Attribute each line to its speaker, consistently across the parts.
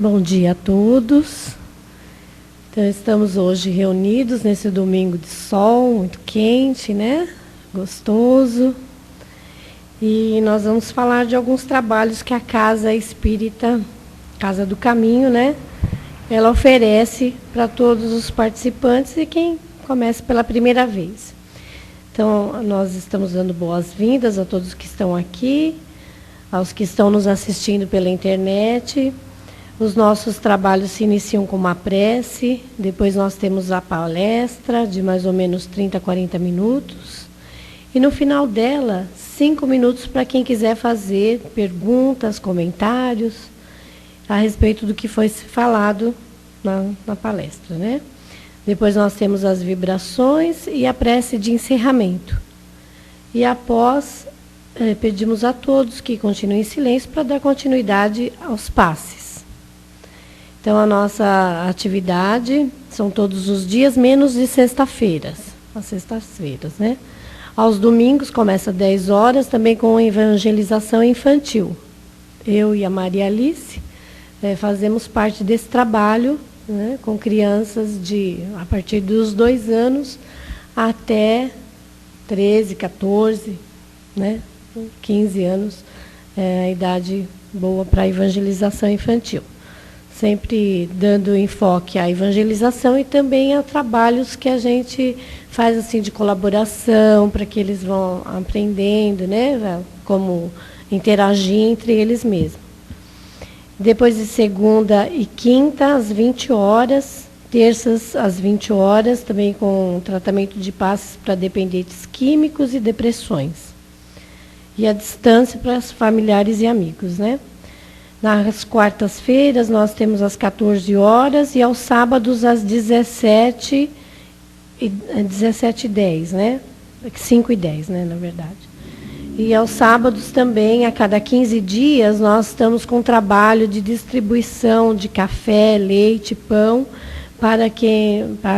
Speaker 1: Bom dia a todos. Então, estamos hoje reunidos nesse domingo de sol, muito quente, né? Gostoso. E nós vamos falar de alguns trabalhos que a Casa Espírita, Casa do Caminho, né? Ela oferece para todos os participantes e quem começa pela primeira vez. Então, nós estamos dando boas-vindas a todos que estão aqui, aos que estão nos assistindo pela internet. Os nossos trabalhos se iniciam com uma prece, depois nós temos a palestra de mais ou menos 30 a 40 minutos. E no final dela, 5 minutos para quem quiser fazer perguntas, comentários a respeito do que foi falado na palestra, né? Depois nós temos as vibrações e a prece de encerramento. E após, pedimos a todos que continuem em silêncio para dar continuidade aos passes. Então, a nossa atividade são todos os dias, menos de sexta-feiras. As sextas-feiras, né? Aos domingos, começa às 10 horas, também com evangelização infantil. Eu e a Maria Alice fazemos parte desse trabalho, né, com crianças a partir dos 2 anos até 13, 14, né, 15 anos, a idade boa para a evangelização infantil. Sempre dando enfoque à evangelização e também a trabalhos que a gente faz assim de colaboração, para que eles vão aprendendo, né, como interagir entre eles mesmos. Depois de segunda e quinta, às 20 horas, terças às 20 horas, também com tratamento de passes para dependentes químicos e depressões. E a distância para os familiares e amigos, né? Nas quartas-feiras, nós temos às 14 horas e aos sábados às 17h10, né? 5h10, né, na verdade. E aos sábados também, a cada 15 dias, nós estamos com um trabalho de distribuição de café, leite, pão para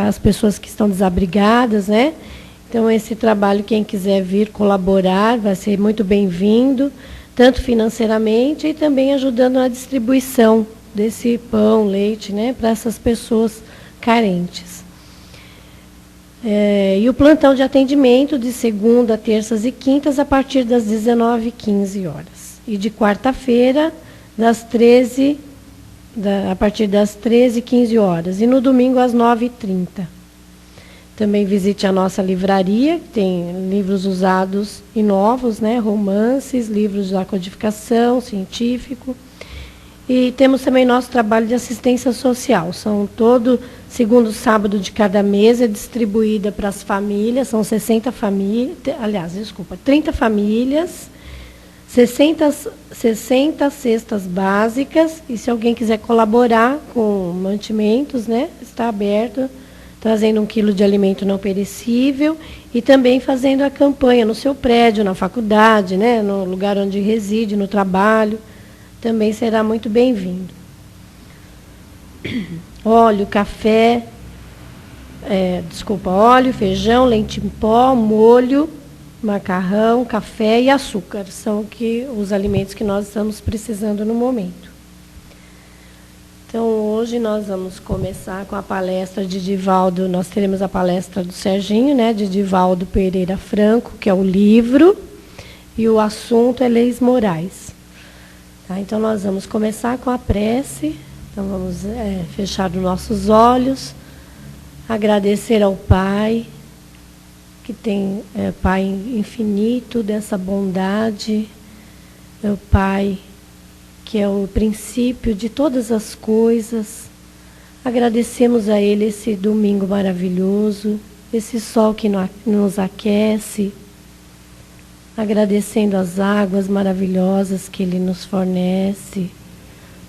Speaker 1: as pessoas que estão desabrigadas, né? Então, esse trabalho, quem quiser vir colaborar, vai ser muito bem-vindo, tanto financeiramente e também ajudando na distribuição desse pão, leite, né, para essas pessoas carentes. E o plantão de atendimento de segunda, terças e quintas a partir das 19h15. E de quarta-feira, a partir das 13h15. E no domingo, às 9h30. Também visite a nossa livraria, que tem livros usados e novos, né, romances, livros de codificação, científico. E temos também nosso trabalho de assistência social. São todo segundo sábado de cada mês, é distribuída para as famílias, são 60 famílias, 30 famílias, 60 cestas básicas, e se alguém quiser colaborar com mantimentos, né, está aberto, trazendo 1 quilo de alimento não perecível e também fazendo a campanha no seu prédio, na faculdade, né, no lugar onde reside, no trabalho. Também será muito bem-vindo. Óleo, café, óleo, feijão, leite em pó, molho, macarrão, café e açúcar. São os alimentos que nós estamos precisando no momento. Então, hoje nós vamos começar com a palestra de Divaldo. Nós teremos a palestra do Serginho, né, de Divaldo Pereira Franco, que é o livro, e o assunto é leis morais. Tá? Então, nós vamos começar com a prece. Então, vamos fechar os nossos olhos, agradecer ao Pai, que tem Pai infinito dessa bondade, é o Pai que é o princípio de todas as coisas. Agradecemos a Ele esse domingo maravilhoso, esse sol que nos aquece, agradecendo as águas maravilhosas que Ele nos fornece,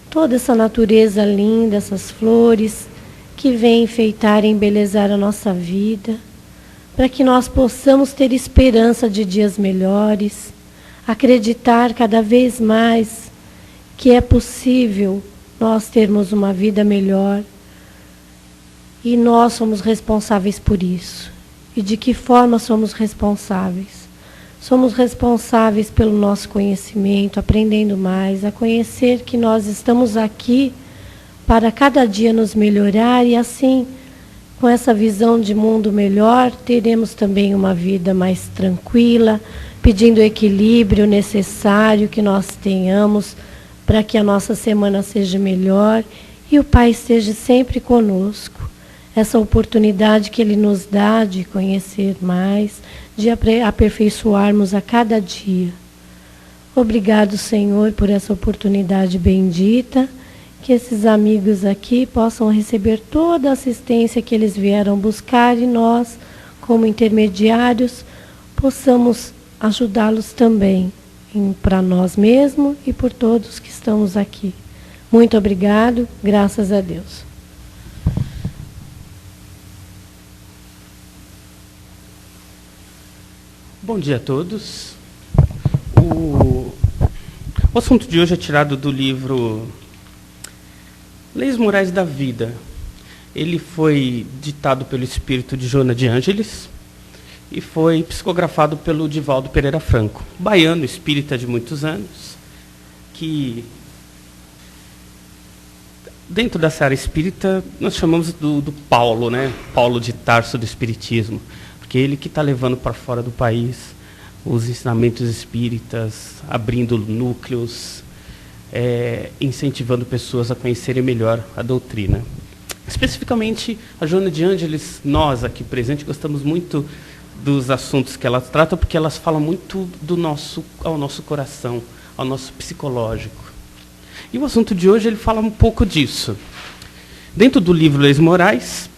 Speaker 1: toda essa natureza linda, essas flores que vêm enfeitar e embelezar a nossa vida, para que nós possamos ter esperança de dias melhores, acreditar cada vez mais que é possível nós termos uma vida melhor e nós somos responsáveis por isso. E de que forma somos responsáveis? Somos responsáveis pelo nosso conhecimento, aprendendo mais, a conhecer que nós estamos aqui para cada dia nos melhorar e assim, com essa visão de mundo melhor, teremos também uma vida mais tranquila, pedindo o equilíbrio necessário que nós tenhamos para que a nossa semana seja melhor e o Pai esteja sempre conosco. Essa oportunidade que Ele nos dá de conhecer mais, de aperfeiçoarmos a cada dia. Obrigado, Senhor, por essa oportunidade bendita, que esses amigos aqui possam receber toda a assistência que eles vieram buscar e nós, como intermediários, possamos ajudá-los também, para nós mesmos e por todos que estamos aqui. Muito obrigado, graças a Deus.
Speaker 2: Bom dia a todos. O assunto de hoje é tirado do livro Leis Morais da Vida. Ele foi ditado pelo espírito de Joana de Ângeles e foi psicografado pelo Divaldo Pereira Franco, baiano, espírita de muitos anos, que dentro dessa área espírita nós chamamos do Paulo, né? Paulo de Tarso do espiritismo, porque ele que está levando para fora do país os ensinamentos espíritas, abrindo núcleos, incentivando pessoas a conhecerem melhor a doutrina. Especificamente, a Joana de Ângeles, nós aqui presentes, gostamos muito dos assuntos que ela trata, porque elas falam muito ao nosso coração, ao nosso psicológico. E o assunto de hoje, ele fala um pouco disso. Dentro do livro Leis Morais,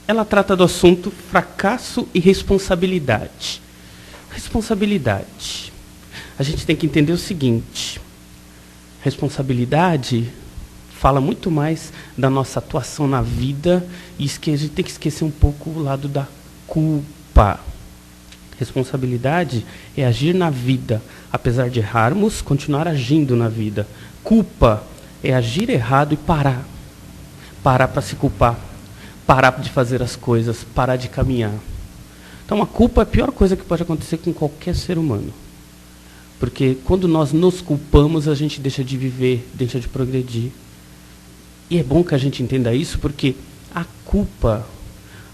Speaker 2: ela trata do assunto fracasso e responsabilidade. Responsabilidade. A gente tem que entender o seguinte: responsabilidade fala muito mais da nossa atuação na vida e a gente tem que esquecer um pouco o lado da culpa. Responsabilidade é agir na vida, apesar de errarmos, continuar agindo na vida. Culpa é agir errado e parar. Parar para se culpar. Parar de fazer as coisas, parar de caminhar. Então a culpa é a pior coisa que pode acontecer com qualquer ser humano. Porque quando nós nos culpamos, a gente deixa de viver, deixa de progredir. E é bom que a gente entenda isso, porque a culpa,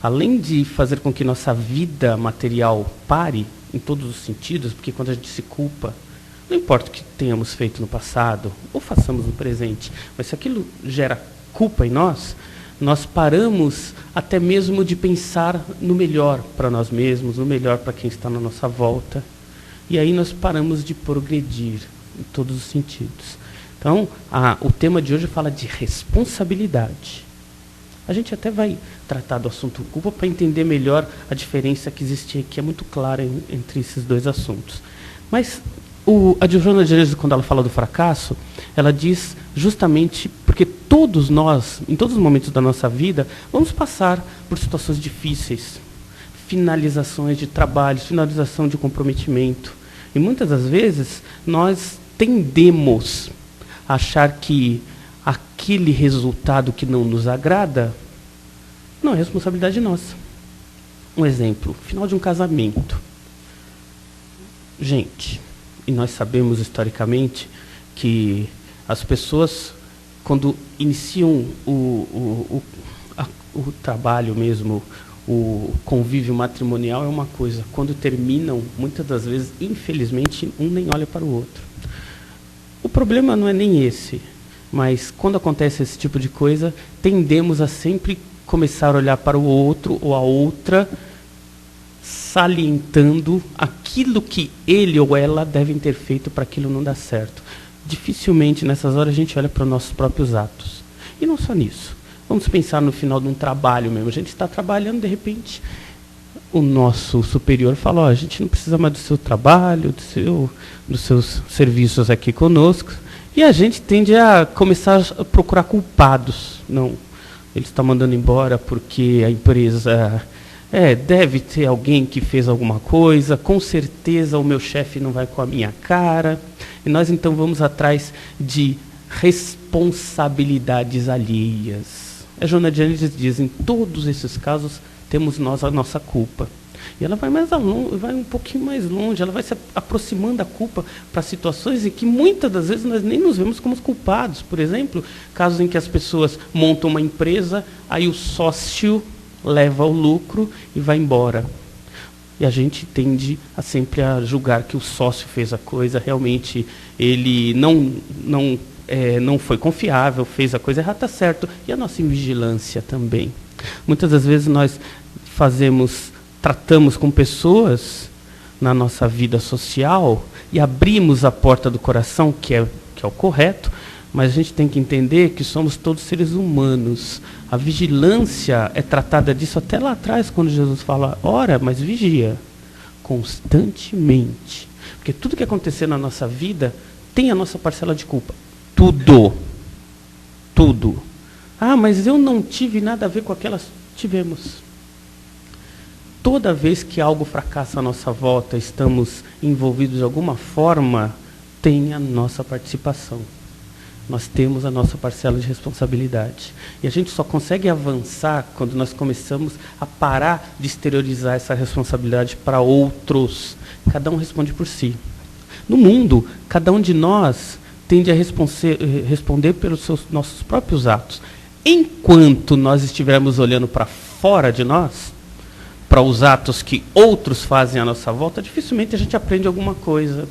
Speaker 2: além de fazer com que nossa vida material pare, em todos os sentidos, porque quando a gente se culpa, não importa o que tenhamos feito no passado, ou façamos no presente, mas se aquilo gera culpa em nós, nós paramos até mesmo de pensar no melhor para nós mesmos, no melhor para quem está na nossa volta. E aí nós paramos de progredir em todos os sentidos. Então, o tema de hoje fala de responsabilidade. A gente até vai tratar do assunto culpa para entender melhor a diferença que existe aqui, é muito clara entre esses dois assuntos. Mas a Joana de Ângeles, quando ela fala do fracasso, ela diz justamente porque todos nós, em todos os momentos da nossa vida, vamos passar por situações difíceis, finalizações de trabalho, finalização de comprometimento. E muitas das vezes nós tendemos a achar que aquele resultado que não nos agrada não é responsabilidade nossa. Um exemplo, final de um casamento. Gente, e nós sabemos historicamente que as pessoas, quando iniciam o trabalho mesmo, o convívio matrimonial é uma coisa. Quando terminam, muitas das vezes, infelizmente, um nem olha para o outro. O problema não é nem esse, mas quando acontece esse tipo de coisa, tendemos a sempre começar a olhar para o outro ou a outra, salientando aquilo que ele ou ela devem ter feito para aquilo não dar certo. Dificilmente, nessas horas, a gente olha para os nossos próprios atos. E não só nisso. Vamos pensar no final de um trabalho mesmo. A gente está trabalhando, de repente, o nosso superior fala: a gente não precisa mais do seu trabalho, dos seus serviços aqui conosco. E a gente tende a começar a procurar culpados. Não, ele está mandando embora porque a empresa... deve ter alguém que fez alguma coisa, com certeza o meu chefe não vai com a minha cara. E nós então vamos atrás de responsabilidades alheias. A Joana de Ângeles diz: em todos esses casos temos nós a nossa culpa. E ela vai vai um pouquinho mais longe, ela vai se aproximando da culpa para situações em que muitas das vezes nós nem nos vemos como culpados. Por exemplo, casos em que as pessoas montam uma empresa, aí o sócio leva o lucro e vai embora. E a gente tende sempre a julgar que o sócio fez a coisa, realmente ele não foi confiável, fez a coisa errada, está certo. E a nossa invigilância também. Muitas das vezes nós tratamos com pessoas na nossa vida social e abrimos a porta do coração, que é o correto, mas a gente tem que entender que somos todos seres humanos. A vigilância é tratada disso até lá atrás, quando Jesus fala, ora, mas vigia, constantemente. Porque tudo que acontecer na nossa vida tem a nossa parcela de culpa. Tudo. Tudo. Ah, mas eu não tive nada a ver com aquelas. Tivemos. Toda vez que algo fracassa à nossa volta, estamos envolvidos de alguma forma, tem a nossa participação. Nós temos a nossa parcela de responsabilidade. E a gente só consegue avançar quando nós começamos a parar de exteriorizar essa responsabilidade para outros. Cada um responde por si. No mundo, cada um de nós tende a responder pelos nossos próprios atos. Enquanto nós estivermos olhando para fora de nós, para os atos que outros fazem à nossa volta, dificilmente a gente aprende alguma coisa.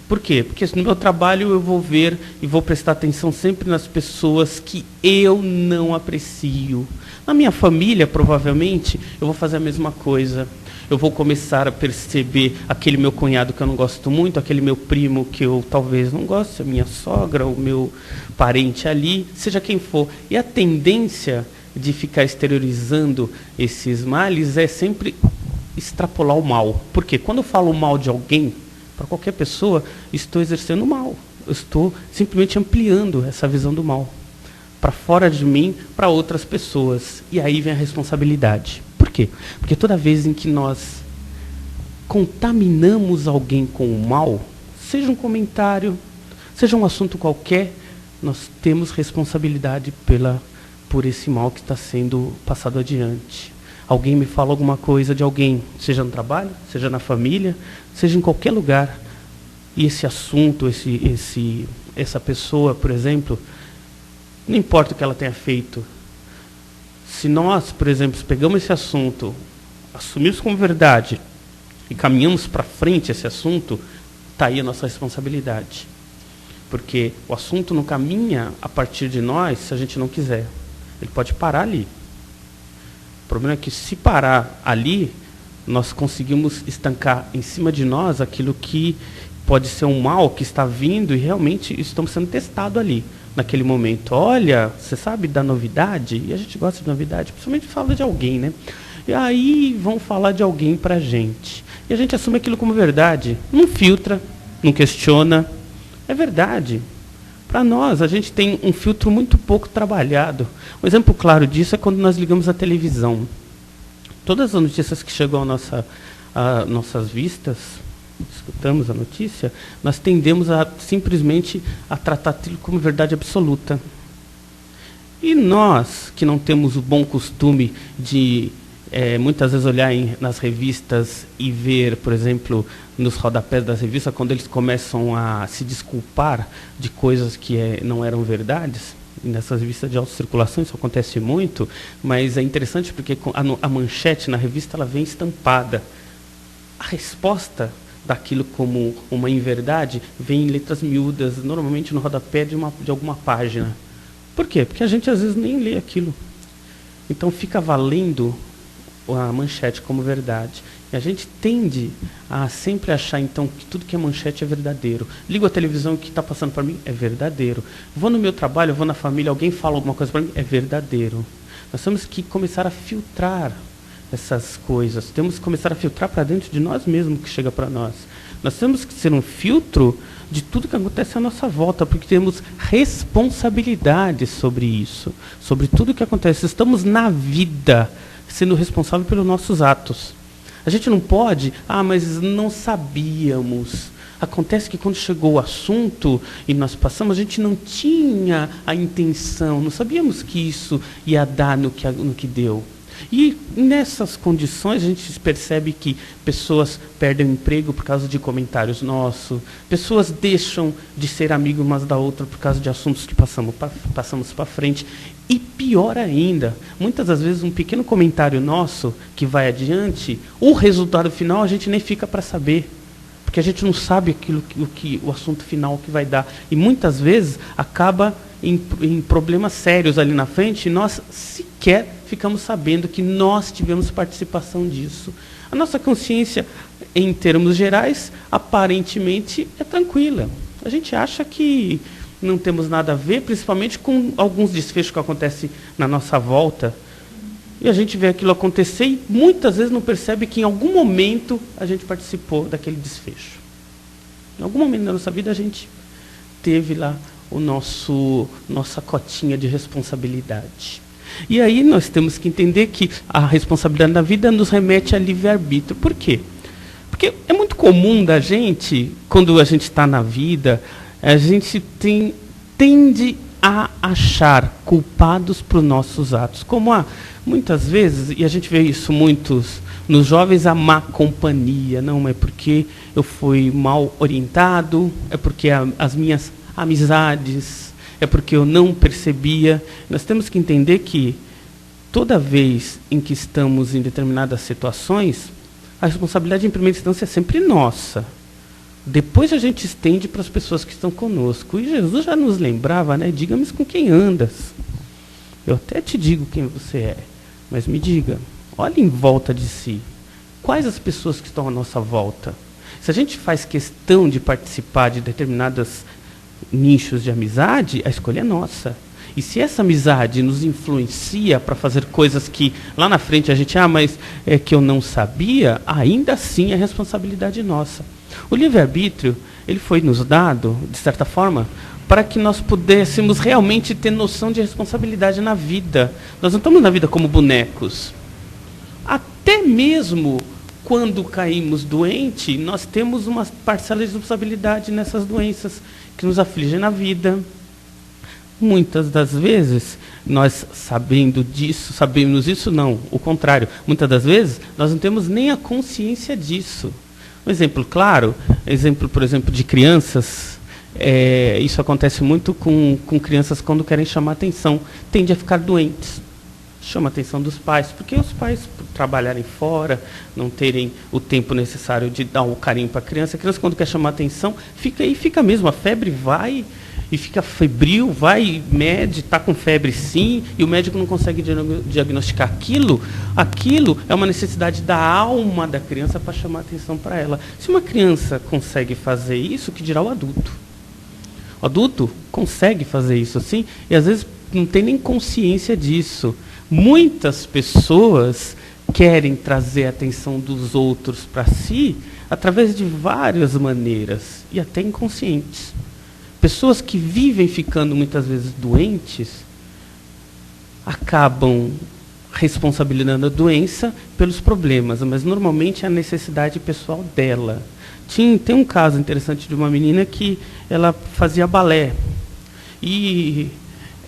Speaker 2: Por quê? Porque no meu trabalho eu vou ver e vou prestar atenção sempre nas pessoas que eu não aprecio. Na minha família, provavelmente, eu vou fazer a mesma coisa. Eu vou começar a perceber aquele meu cunhado que eu não gosto muito, aquele meu primo que eu talvez não goste, a minha sogra, o meu parente ali, seja quem for. E a tendência de ficar exteriorizando esses males é sempre extrapolar o mal. Por quê? Quando eu falo mal de alguém, para qualquer pessoa, estou exercendo o mal. Eu estou simplesmente ampliando essa visão do mal. Para fora de mim, para outras pessoas. E aí vem a responsabilidade. Por quê? Porque toda vez em que nós contaminamos alguém com o mal, seja um comentário, seja um assunto qualquer, nós temos responsabilidade por esse mal que está sendo passado adiante. Alguém me fala alguma coisa de alguém, seja no trabalho, seja na família, seja em qualquer lugar. E esse assunto, essa pessoa, por exemplo, não importa o que ela tenha feito. Se nós, por exemplo, pegamos esse assunto, assumimos como verdade e caminhamos para frente esse assunto, está aí a nossa responsabilidade. Porque o assunto não caminha a partir de nós se a gente não quiser. Ele pode parar ali. O problema é que se parar ali, nós conseguimos estancar em cima de nós aquilo que pode ser um mal que está vindo e realmente estamos sendo testados ali, naquele momento. Olha, você sabe da novidade? E a gente gosta de novidade, principalmente fala de alguém, né? E aí vão falar de alguém pra gente. E a gente assume aquilo como verdade. Não filtra, não questiona. É verdade. Para nós, a gente tem um filtro muito pouco trabalhado. Um exemplo claro disso é quando nós ligamos a televisão. Todas as notícias que chegam a nossas vistas, escutamos a notícia, nós tendemos a simplesmente a tratar aquilo como verdade absoluta. E nós, que não temos o bom costume de muitas vezes olhar nas revistas e ver, por exemplo, nos rodapés das revistas, quando eles começam a se desculpar de coisas que não eram verdades, e nessas revistas de alta circulação isso acontece muito, mas é interessante porque a manchete na revista ela vem estampada. A resposta daquilo como uma inverdade vem em letras miúdas, normalmente no rodapé de alguma página. Por quê? Porque a gente às vezes nem lê aquilo. Então fica valendo a manchete como verdade. E a gente tende a sempre achar, então, que tudo que é manchete é verdadeiro. Ligo a televisão, o que está passando para mim é verdadeiro. Vou no meu trabalho, vou na família, alguém fala alguma coisa para mim, é verdadeiro. Nós temos que começar a filtrar essas coisas. Temos que começar a filtrar para dentro de nós mesmos o que chega para nós. Nós temos que ser um filtro de tudo que acontece à nossa volta, porque temos responsabilidade sobre isso, sobre tudo que acontece. Estamos na vida sendo responsável pelos nossos atos. A gente não pode, mas não sabíamos. Acontece que quando chegou o assunto e nós passamos, a gente não tinha a intenção, não sabíamos que isso ia dar no que deu. E nessas condições a gente percebe que pessoas perdem o emprego por causa de comentários nossos, pessoas deixam de ser amigos umas da outra por causa de assuntos que passamos para frente. E pior ainda, muitas das vezes um pequeno comentário nosso que vai adiante, o resultado final a gente nem fica para saber. Porque a gente não sabe o assunto final que vai dar. E muitas vezes acaba em problemas sérios ali na frente, e nós sequer ficamos sabendo que nós tivemos participação disso. A nossa consciência, em termos gerais, aparentemente é tranquila. A gente acha que não temos nada a ver, principalmente com alguns desfechos que acontecem na nossa volta. E a gente vê aquilo acontecer e muitas vezes não percebe que em algum momento a gente participou daquele desfecho. Em algum momento da nossa vida a gente teve lá nossa cotinha de responsabilidade. E aí nós temos que entender que a responsabilidade na vida nos remete a livre-arbítrio. Por quê? Porque é muito comum da gente, quando a gente está na vida, a gente tende a achar culpados por nossos atos. Como muitas vezes, e a gente vê isso muitos nos jovens, a má companhia. Não, é porque eu fui mal orientado, é porque as minhas amizades, é porque eu não percebia. Nós temos que entender que toda vez em que estamos em determinadas situações, a responsabilidade em primeira instância é sempre nossa. Depois a gente estende para as pessoas que estão conosco. E Jesus já nos lembrava, né? Diga-me com quem andas. Eu até te digo quem você é, mas me diga, olhe em volta de si. Quais as pessoas que estão à nossa volta? Se a gente faz questão de participar de determinados nichos de amizade, a escolha é nossa. E se essa amizade nos influencia para fazer coisas que lá na frente a gente, mas é que eu não sabia, ainda assim é responsabilidade nossa. O livre-arbítrio, ele foi nos dado, de certa forma, para que nós pudéssemos realmente ter noção de responsabilidade na vida. Nós não estamos na vida como bonecos. Até mesmo quando caímos doentes, nós temos uma parcela de responsabilidade nessas doenças que nos afligem na vida. Muitas das vezes, nós sabemos isso não, o contrário. Muitas das vezes, nós não temos nem a consciência disso. Um exemplo claro, por exemplo, de crianças, isso acontece muito com crianças quando querem chamar atenção, tendem a ficar doentes. Chama a atenção dos pais, porque os pais, por trabalharem fora, não terem o tempo necessário de dar o carinho para a criança quando quer chamar atenção, fica mesmo, a febre vai e fica febril, vai, mede, está com febre sim, e o médico não consegue diagnosticar aquilo é uma necessidade da alma da criança para chamar atenção para ela. Se uma criança consegue fazer isso, que dirá o adulto? O adulto consegue fazer isso sim, e às vezes não tem nem consciência disso. Muitas pessoas querem trazer a atenção dos outros para si através de várias maneiras, e até inconscientes. Pessoas que vivem ficando muitas vezes doentes acabam responsabilizando a doença pelos problemas, mas normalmente é a necessidade pessoal dela. Tem um caso interessante de uma menina que ela fazia balé. E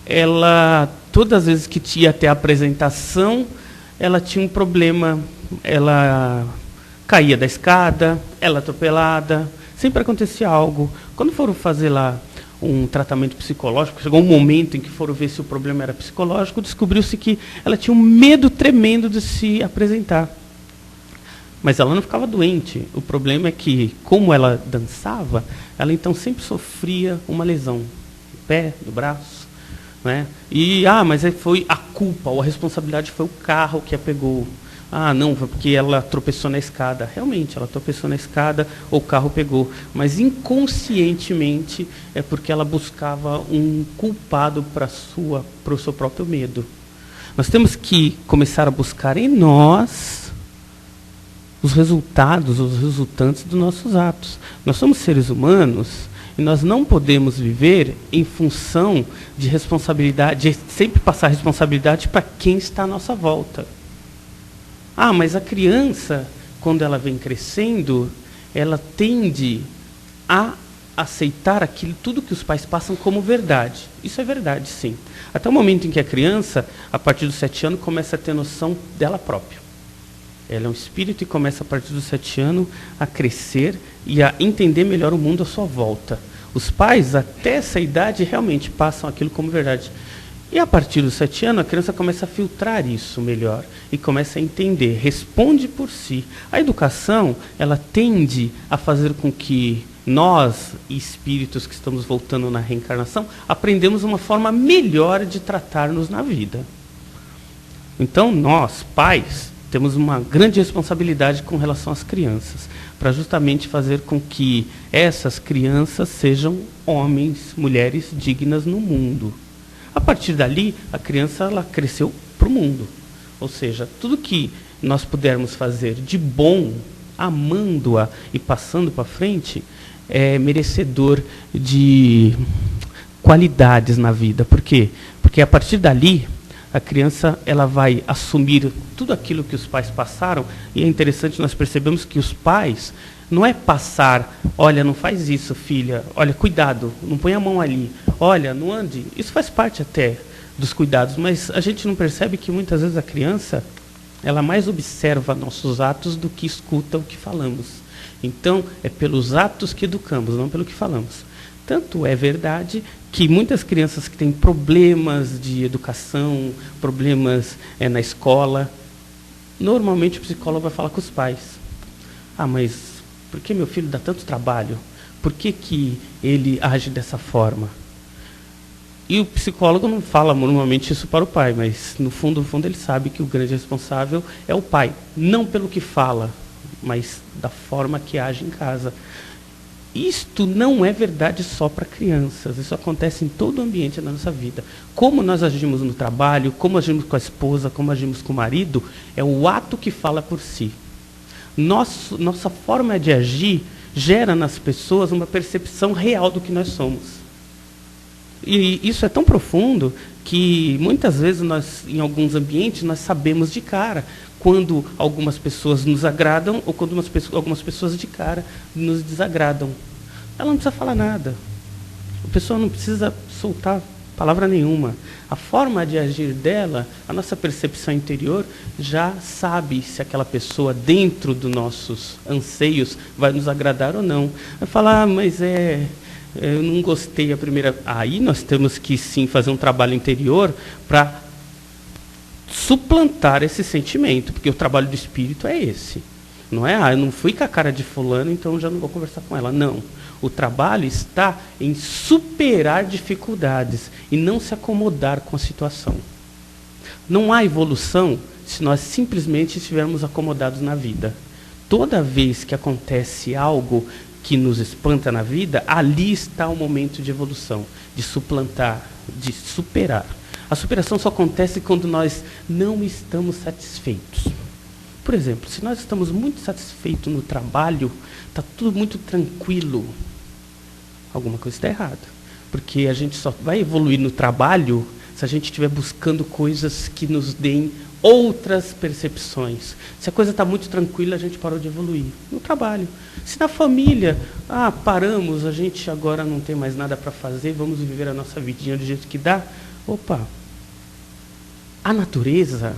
Speaker 2: ela, todas as vezes que ia ter a apresentação, ela tinha um problema. Ela caía da escada, ela atropelada, sempre acontecia algo. Quando foram fazer lá um tratamento psicológico, chegou um momento em que foram ver se o problema era psicológico, descobriu-se que ela tinha um medo tremendo de se apresentar. Mas ela não ficava doente. O problema é que, como ela dançava, ela então sempre sofria uma lesão no pé, no braço. Né? E, mas aí foi a culpa, ou a responsabilidade foi o carro que a pegou. Não, foi porque ela tropeçou na escada. Realmente, ela tropeçou na escada, ou o carro pegou. Mas inconscientemente é porque ela buscava um culpado para o seu próprio medo. Nós temos que começar a buscar em nós os resultados, os resultantes dos nossos atos. Nós somos seres humanos e nós não podemos viver em função de responsabilidade, de sempre passar responsabilidade para quem está à nossa volta. Mas a criança, quando ela vem crescendo, ela tende a aceitar aquilo, tudo que os pais passam como verdade. Isso é verdade, sim. Até o momento em que a criança, a partir dos 7 anos, começa a ter noção dela própria. Ela é um espírito e começa, a partir dos 7 anos, a crescer e a entender melhor o mundo à sua volta. Os pais, até essa idade, realmente passam aquilo como verdade. E a partir dos 7 anos, a criança começa a filtrar isso melhor e começa a entender, responde por si. A educação, ela tende a fazer com que nós, espíritos que estamos voltando na reencarnação, aprendemos uma forma melhor de tratar-nos na vida. Então, nós, pais, temos uma grande responsabilidade com relação às crianças, para justamente fazer com que essas crianças sejam homens, mulheres dignas no mundo. A partir dali, a criança ela cresceu para o mundo. Ou seja, tudo que nós pudermos fazer de bom, amando-a e passando para frente, é merecedor de qualidades na vida. Por quê? Porque a partir dali, a criança ela vai assumir tudo aquilo que os pais passaram, e é interessante nós percebemos que os pais não é passar, olha, não faz isso, filha, olha, cuidado, não põe a mão ali, olha, não ande. Isso faz parte até dos cuidados, mas a gente não percebe que muitas vezes a criança, ela mais observa nossos atos do que escuta o que falamos. Então, é pelos atos que educamos, não pelo que falamos. Tanto é verdade que muitas crianças que têm problemas de educação, problemas na escola, normalmente o psicólogo vai falar com os pais. Ah, mas por que meu filho dá tanto trabalho? Por que ele age dessa forma? E o psicólogo não fala normalmente isso para o pai, mas no fundo ele sabe que o grande responsável é o pai. Não pelo que fala, mas da forma que age em casa. Isto não é verdade só para crianças, isso acontece em todo o ambiente da nossa vida. Como nós agimos no trabalho, como agimos com a esposa, como agimos com o marido, é o ato que fala por si. Nossa forma de agir gera nas pessoas uma percepção real do que nós somos. E isso é tão profundo que muitas vezes nós, em alguns ambientes, nós sabemos de cara quando algumas pessoas nos agradam ou quando algumas pessoas de cara nos desagradam. Ela não precisa falar nada. A pessoa não precisa soltar palavra nenhuma. A forma de agir dela, a nossa percepção interior, já sabe se aquela pessoa, dentro dos nossos anseios, vai nos agradar ou não. Vai falar, mas eu não gostei a primeira... Aí nós temos que, sim, fazer um trabalho interior para suplantar esse sentimento, porque o trabalho do espírito é esse. Não é, eu não fui com a cara de fulano, então já não vou conversar com ela. Não. O trabalho está em superar dificuldades e não se acomodar com a situação. Não há evolução se nós simplesmente estivermos acomodados na vida. Toda vez que acontece algo que nos espanta na vida, ali está o momento de evolução, de suplantar, de superar. A superação só acontece quando nós não estamos satisfeitos. Por exemplo, se nós estamos muito satisfeitos no trabalho, está tudo muito tranquilo, alguma coisa está errada. Porque a gente só vai evoluir no trabalho se a gente estiver buscando coisas que nos deem outras percepções. Se a coisa está muito tranquila, a gente parou de evoluir. No trabalho. Se na família, paramos, a gente agora não tem mais nada para fazer, vamos viver a nossa vidinha do jeito que dá. Opa! A natureza,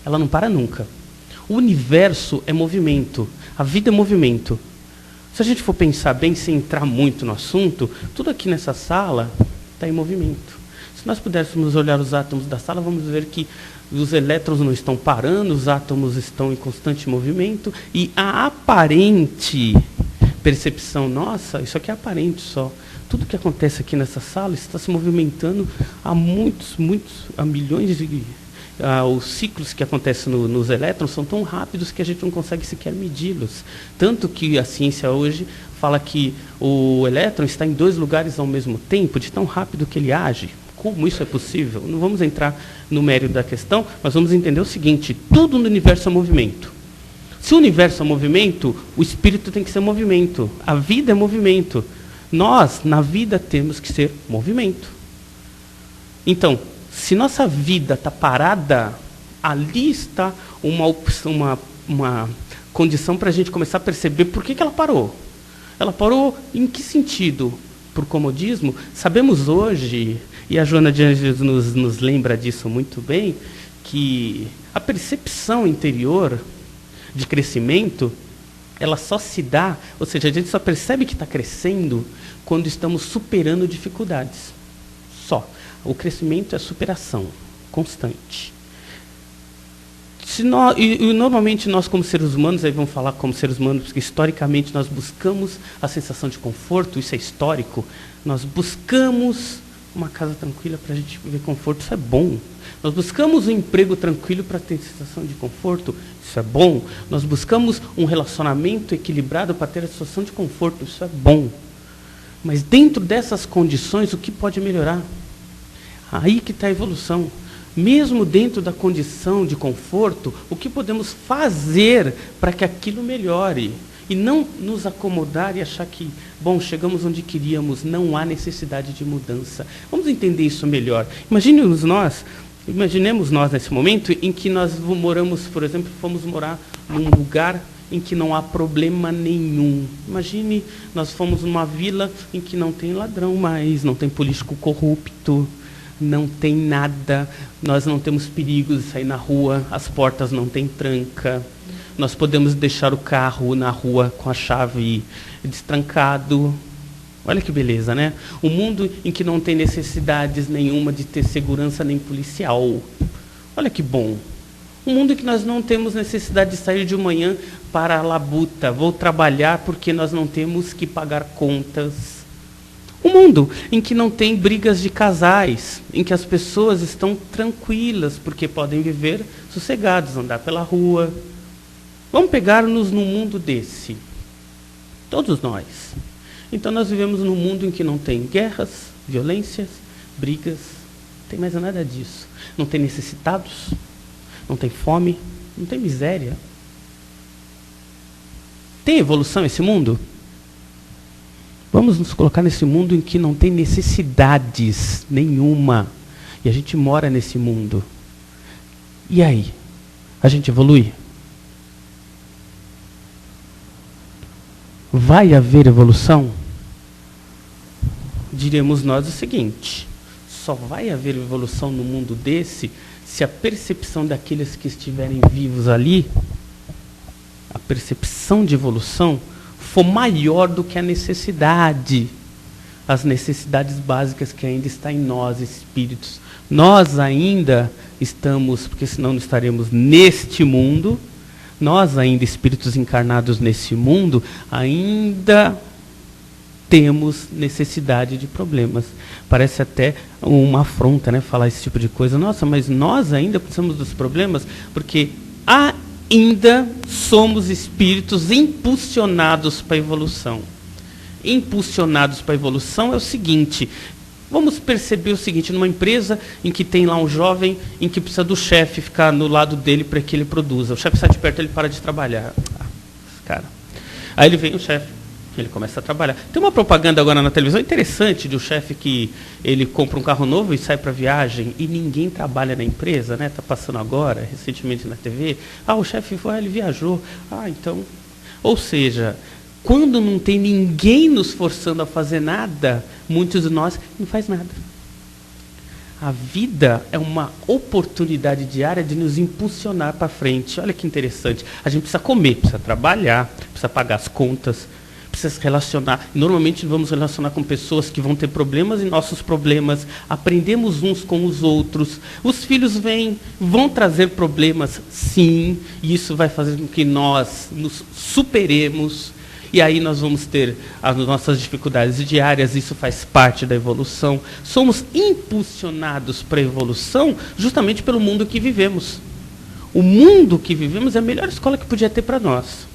Speaker 2: ela não para nunca. O universo é movimento. A vida é movimento. Se a gente for pensar bem, sem entrar muito no assunto, tudo aqui nessa sala está em movimento. Se nós pudéssemos olhar os átomos da sala, vamos ver que os elétrons não estão parando, os átomos estão em constante movimento, e a aparente percepção nossa, isso aqui é aparente só. Tudo que acontece aqui nessa sala está se movimentando há milhões de... os ciclos que acontecem nos elétrons são tão rápidos que a gente não consegue sequer medi-los. Tanto que a ciência hoje fala que o elétron está em 2 lugares ao mesmo tempo, de tão rápido que ele age. Como isso é possível? Não vamos entrar no mérito da questão, mas vamos entender o seguinte: tudo no universo é movimento. Se o universo é movimento, o espírito tem que ser movimento. A vida é movimento. Nós, na vida, temos que ser movimento. Então, se nossa vida está parada, ali está uma condição para a gente começar a perceber por que ela parou. Ela parou em que sentido? Por comodismo? Sabemos hoje, e a Joana de Ângeles nos lembra disso muito bem, que a percepção interior de crescimento, ela só se dá, ou seja, a gente só percebe que está crescendo quando estamos superando dificuldades. Só. O crescimento é superação constante. Normalmente nós como seres humanos, aí vamos falar como seres humanos, porque historicamente nós buscamos a sensação de conforto, isso é histórico, nós buscamos uma casa tranquila para a gente viver conforto, isso é bom. Nós buscamos um emprego tranquilo para ter sensação de conforto, isso é bom. Nós buscamos um relacionamento equilibrado para ter a sensação de conforto, isso é bom. Mas dentro dessas condições, o que pode melhorar? Aí que está a evolução. Mesmo dentro da condição de conforto, o que podemos fazer para que aquilo melhore? E não nos acomodar e achar que, bom, chegamos onde queríamos, não há necessidade de mudança. Vamos entender isso melhor. Imaginemos nós nesse momento em que nós moramos, por exemplo, fomos morar num lugar em que não há problema nenhum. Imagine, nós fomos numa vila em que não tem ladrão mais, não tem político corrupto, não tem nada, nós não temos perigo de sair na rua, as portas não têm tranca, nós podemos deixar o carro na rua com a chave destrancado. Olha que beleza, né? Um mundo em que não tem necessidades nenhuma de ter segurança nem policial. Olha que bom. Um mundo em que nós não temos necessidade de sair de manhã para a labuta, vou trabalhar porque nós não temos que pagar contas. Um mundo em que não tem brigas de casais, em que as pessoas estão tranquilas, porque podem viver sossegados, andar pela rua. Vamos pegar-nos num mundo desse. Todos nós. Então nós vivemos num mundo em que não tem guerras, violências, brigas, não tem mais nada disso. Não tem necessitados, não tem fome, não tem miséria. Tem evolução esse mundo? Vamos nos colocar nesse mundo em que não tem necessidades nenhuma. E a gente mora nesse mundo. E aí? A gente evolui? Vai haver evolução? Diremos nós o seguinte: só vai haver evolução no mundo desse se a percepção daqueles que estiverem vivos ali, a percepção de evolução, for maior do que a necessidade, as necessidades básicas que ainda está em nós, espíritos. Nós ainda estamos, porque senão não estaremos neste mundo, nós ainda, espíritos encarnados nesse mundo, ainda temos necessidade de problemas. Parece até uma afronta, né, falar esse tipo de coisa. Nossa, mas nós ainda precisamos dos problemas, porque ainda somos espíritos impulsionados para a evolução. Impulsionados para a evolução é o seguinte: vamos perceber o seguinte, numa empresa em que tem lá um jovem em que precisa do chefe ficar no lado dele para que ele produza. O chefe sai de perto, ele para de trabalhar. Cara. Aí ele vem o chefe, ele começa a trabalhar. Tem uma propaganda agora na televisão interessante de um chefe que ele compra um carro novo e sai para viagem e ninguém trabalha na empresa, né? Está passando agora, recentemente na TV. O chefe foi, ele viajou. Então... Ou seja, quando não tem ninguém nos forçando a fazer nada, muitos de nós não faz nada. A vida é uma oportunidade diária de nos impulsionar para frente. Olha que interessante. A gente precisa comer, precisa trabalhar, precisa pagar as contas, precisa se relacionar. Normalmente vamos relacionar com pessoas que vão ter problemas e nossos problemas. Aprendemos uns com os outros. Os filhos vão trazer problemas, sim. E isso vai fazer com que nós nos superemos. E aí nós vamos ter as nossas dificuldades diárias, isso faz parte da evolução. Somos impulsionados para a evolução justamente pelo mundo que vivemos. O mundo que vivemos é a melhor escola que podia ter para nós.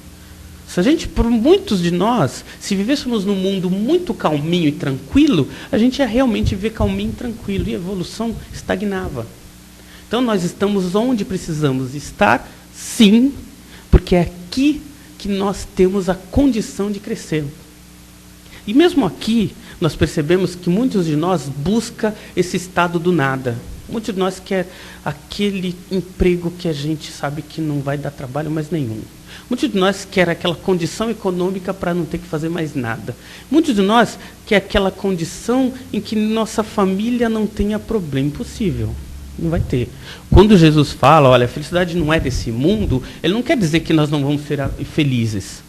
Speaker 2: Se a gente, por muitos de nós, se vivêssemos num mundo muito calminho e tranquilo, a gente ia realmente viver calminho e tranquilo, e a evolução estagnava. Então nós estamos onde precisamos estar, sim, porque é aqui que nós temos a condição de crescer. E mesmo aqui, nós percebemos que muitos de nós buscam esse estado do nada. Muitos de nós quer aquele emprego que a gente sabe que não vai dar trabalho mais nenhum. Muitos de nós quer aquela condição econômica para não ter que fazer mais nada. Muitos de nós quer aquela condição em que nossa família não tenha problema. Impossível. Não vai ter. Quando Jesus fala, olha, a felicidade não é desse mundo, ele não quer dizer que nós não vamos ser felizes.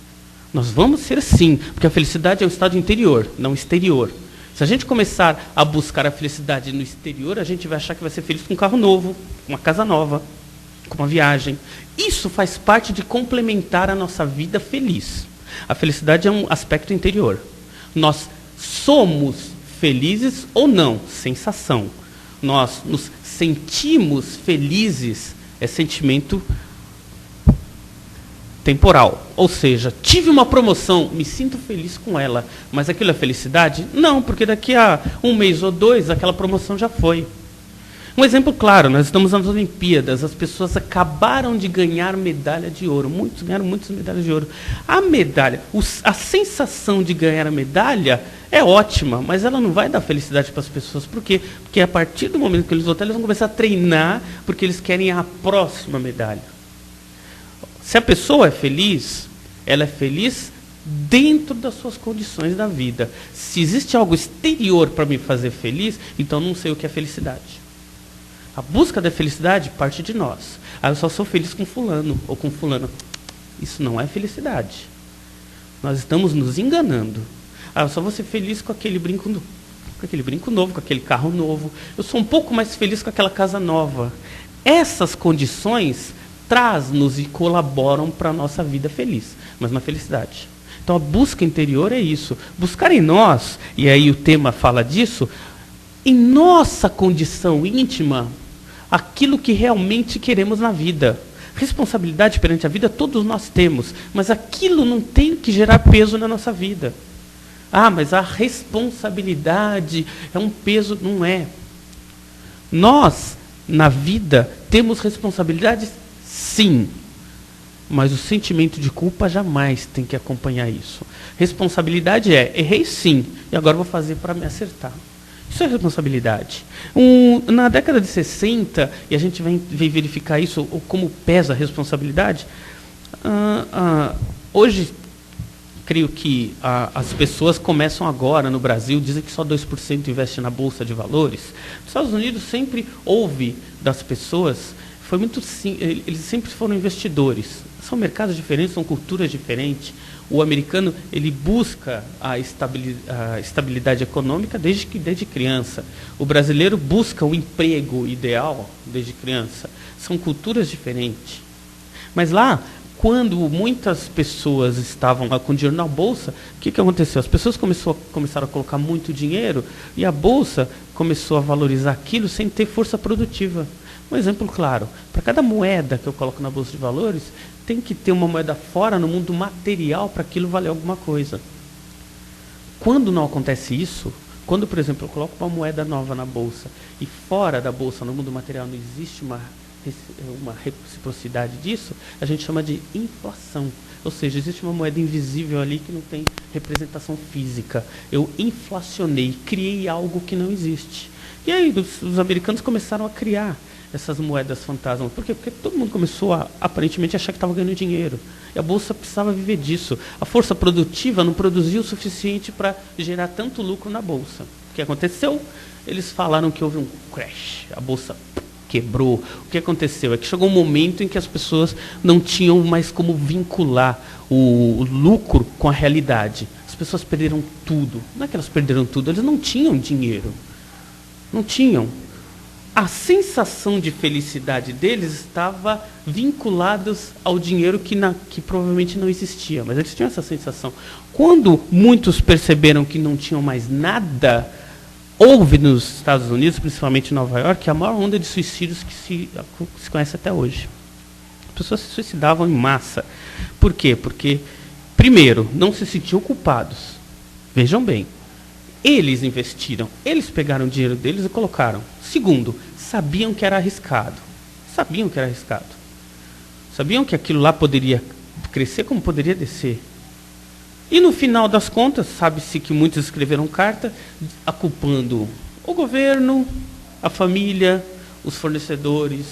Speaker 2: Nós vamos ser sim, porque a felicidade é um estado interior, não exterior. Se a gente começar a buscar a felicidade no exterior, a gente vai achar que vai ser feliz com um carro novo, com uma casa nova, com uma viagem. Isso faz parte de complementar a nossa vida feliz. A felicidade é um aspecto interior. Nós somos felizes ou não, sensação. Nós nos sentimos felizes, é sentimento temporal. Ou seja, tive uma promoção, me sinto feliz com ela, mas aquilo é felicidade? Não, porque daqui a 1 mês ou 2, aquela promoção já foi. Um exemplo claro, nós estamos nas Olimpíadas, as pessoas acabaram de ganhar medalha de ouro, muitos ganharam muitas medalhas de ouro. A medalha, a sensação de ganhar a medalha é ótima, mas ela não vai dar felicidade para as pessoas. Por quê? Porque a partir do momento que eles voltarem, eles vão começar a treinar, porque eles querem a próxima medalha. Se a pessoa é feliz, ela é feliz dentro das suas condições da vida. Se existe algo exterior para me fazer feliz, então não sei o que é felicidade. A busca da felicidade parte de nós. Eu só sou feliz com fulano ou com fulano. Isso não é felicidade. Nós estamos nos enganando. Eu só vou ser feliz com aquele brinco novo, com aquele carro novo. Eu sou um pouco mais feliz com aquela casa nova. Essas condições traz-nos e colaboram para a nossa vida feliz, mas na felicidade. Então a busca interior é isso. Buscar em nós, e aí o tema fala disso, em nossa condição íntima, aquilo que realmente queremos na vida. Responsabilidade perante a vida todos nós temos, mas aquilo não tem que gerar peso na nossa vida. Mas a responsabilidade é um peso. Não é. Nós, na vida, temos responsabilidades, sim, mas o sentimento de culpa jamais tem que acompanhar isso. Responsabilidade é, errei sim, e agora vou fazer para me acertar. Isso é responsabilidade. Na década de 60, e a gente vai verificar isso, como pesa a responsabilidade, hoje, creio que as pessoas começam agora no Brasil, dizem que só 2% investe na Bolsa de Valores. Nos Estados Unidos sempre houve das pessoas, eles sempre foram investidores. São mercados diferentes, são culturas diferentes. O americano, ele busca a estabilidade econômica desde criança. O brasileiro busca o emprego ideal desde criança. São culturas diferentes. Mas lá, quando muitas pessoas estavam lá com dinheiro na bolsa, o que aconteceu? As pessoas começaram a colocar muito dinheiro e a bolsa começou a valorizar aquilo sem ter força produtiva. Um exemplo claro, para cada moeda que eu coloco na bolsa de valores, tem que ter uma moeda fora no mundo material para aquilo valer alguma coisa. Quando não acontece isso, quando, por exemplo, eu coloco uma moeda nova na bolsa e fora da bolsa, no mundo material, não existe uma reciprocidade disso, a gente chama de inflação. Ou seja, existe uma moeda invisível ali que não tem representação física. Eu inflacionei, criei algo que não existe. E aí os americanos começaram a criar essas moedas fantasmas. Por quê? Porque todo mundo começou a, aparentemente, achar que estava ganhando dinheiro. E a bolsa precisava viver disso. A força produtiva não produzia o suficiente para gerar tanto lucro na bolsa. O que aconteceu? Eles falaram que houve um crash. A bolsa quebrou. O que aconteceu? É que chegou um momento em que as pessoas não tinham mais como vincular o lucro com a realidade. As pessoas perderam tudo. Não é que elas perderam tudo, eles não tinham dinheiro. Não tinham. A sensação de felicidade deles estava vinculada ao dinheiro que provavelmente não existia, mas eles tinham essa sensação. Quando muitos perceberam que não tinham mais nada, houve nos Estados Unidos, principalmente em Nova York, a maior onda de suicídios que se conhece até hoje. As pessoas se suicidavam em massa. Por quê? Porque, primeiro, não se sentiam culpados. Vejam bem. Eles investiram, eles pegaram o dinheiro deles e colocaram. Segundo, sabiam que era arriscado. Sabiam que era arriscado. Sabiam que aquilo lá poderia crescer como poderia descer. E no final das contas, sabe-se que muitos escreveram carta aculpando o governo, a família, os fornecedores,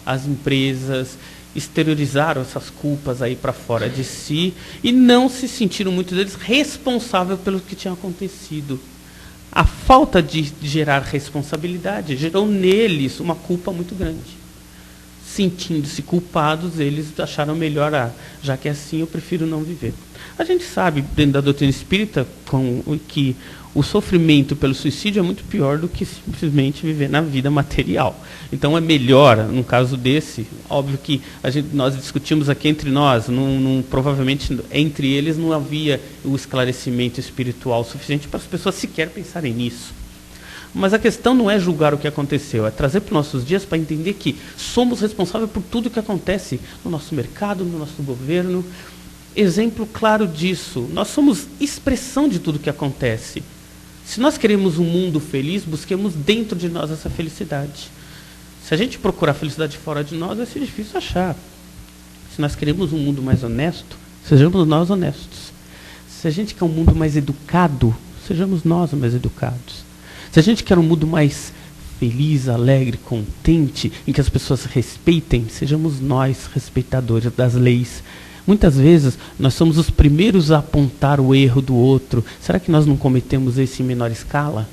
Speaker 2: as empresas. exteriorizaram essas culpas aí para fora de si e não se sentiram, muitos deles, responsáveis pelo que tinha acontecido. A falta de gerar responsabilidade gerou neles uma culpa muito grande. Sentindo-se culpados, eles acharam melhor, já que é assim, eu prefiro não viver. A gente sabe, dentro da doutrina espírita, que o sofrimento pelo suicídio é muito pior do que simplesmente viver na vida material. Então é melhor, no caso desse, óbvio que nós discutimos aqui entre nós, provavelmente entre eles não havia o esclarecimento espiritual suficiente para as pessoas sequer pensarem nisso. Mas a questão não é julgar o que aconteceu, é trazer para os nossos dias para entender que somos responsáveis por tudo que acontece no nosso mercado, no nosso governo. Exemplo claro disso, nós somos expressão de tudo que acontece. Se nós queremos um mundo feliz, busquemos dentro de nós essa felicidade. Se a gente procurar felicidade fora de nós, vai ser difícil achar. Se nós queremos um mundo mais honesto, sejamos nós honestos. Se a gente quer um mundo mais educado, sejamos nós mais educados. Se a gente quer um mundo mais feliz, alegre, contente, em que as pessoas respeitem, sejamos nós respeitadores das leis. Muitas vezes nós somos os primeiros a apontar o erro do outro. Será que nós não cometemos isso em menor escala?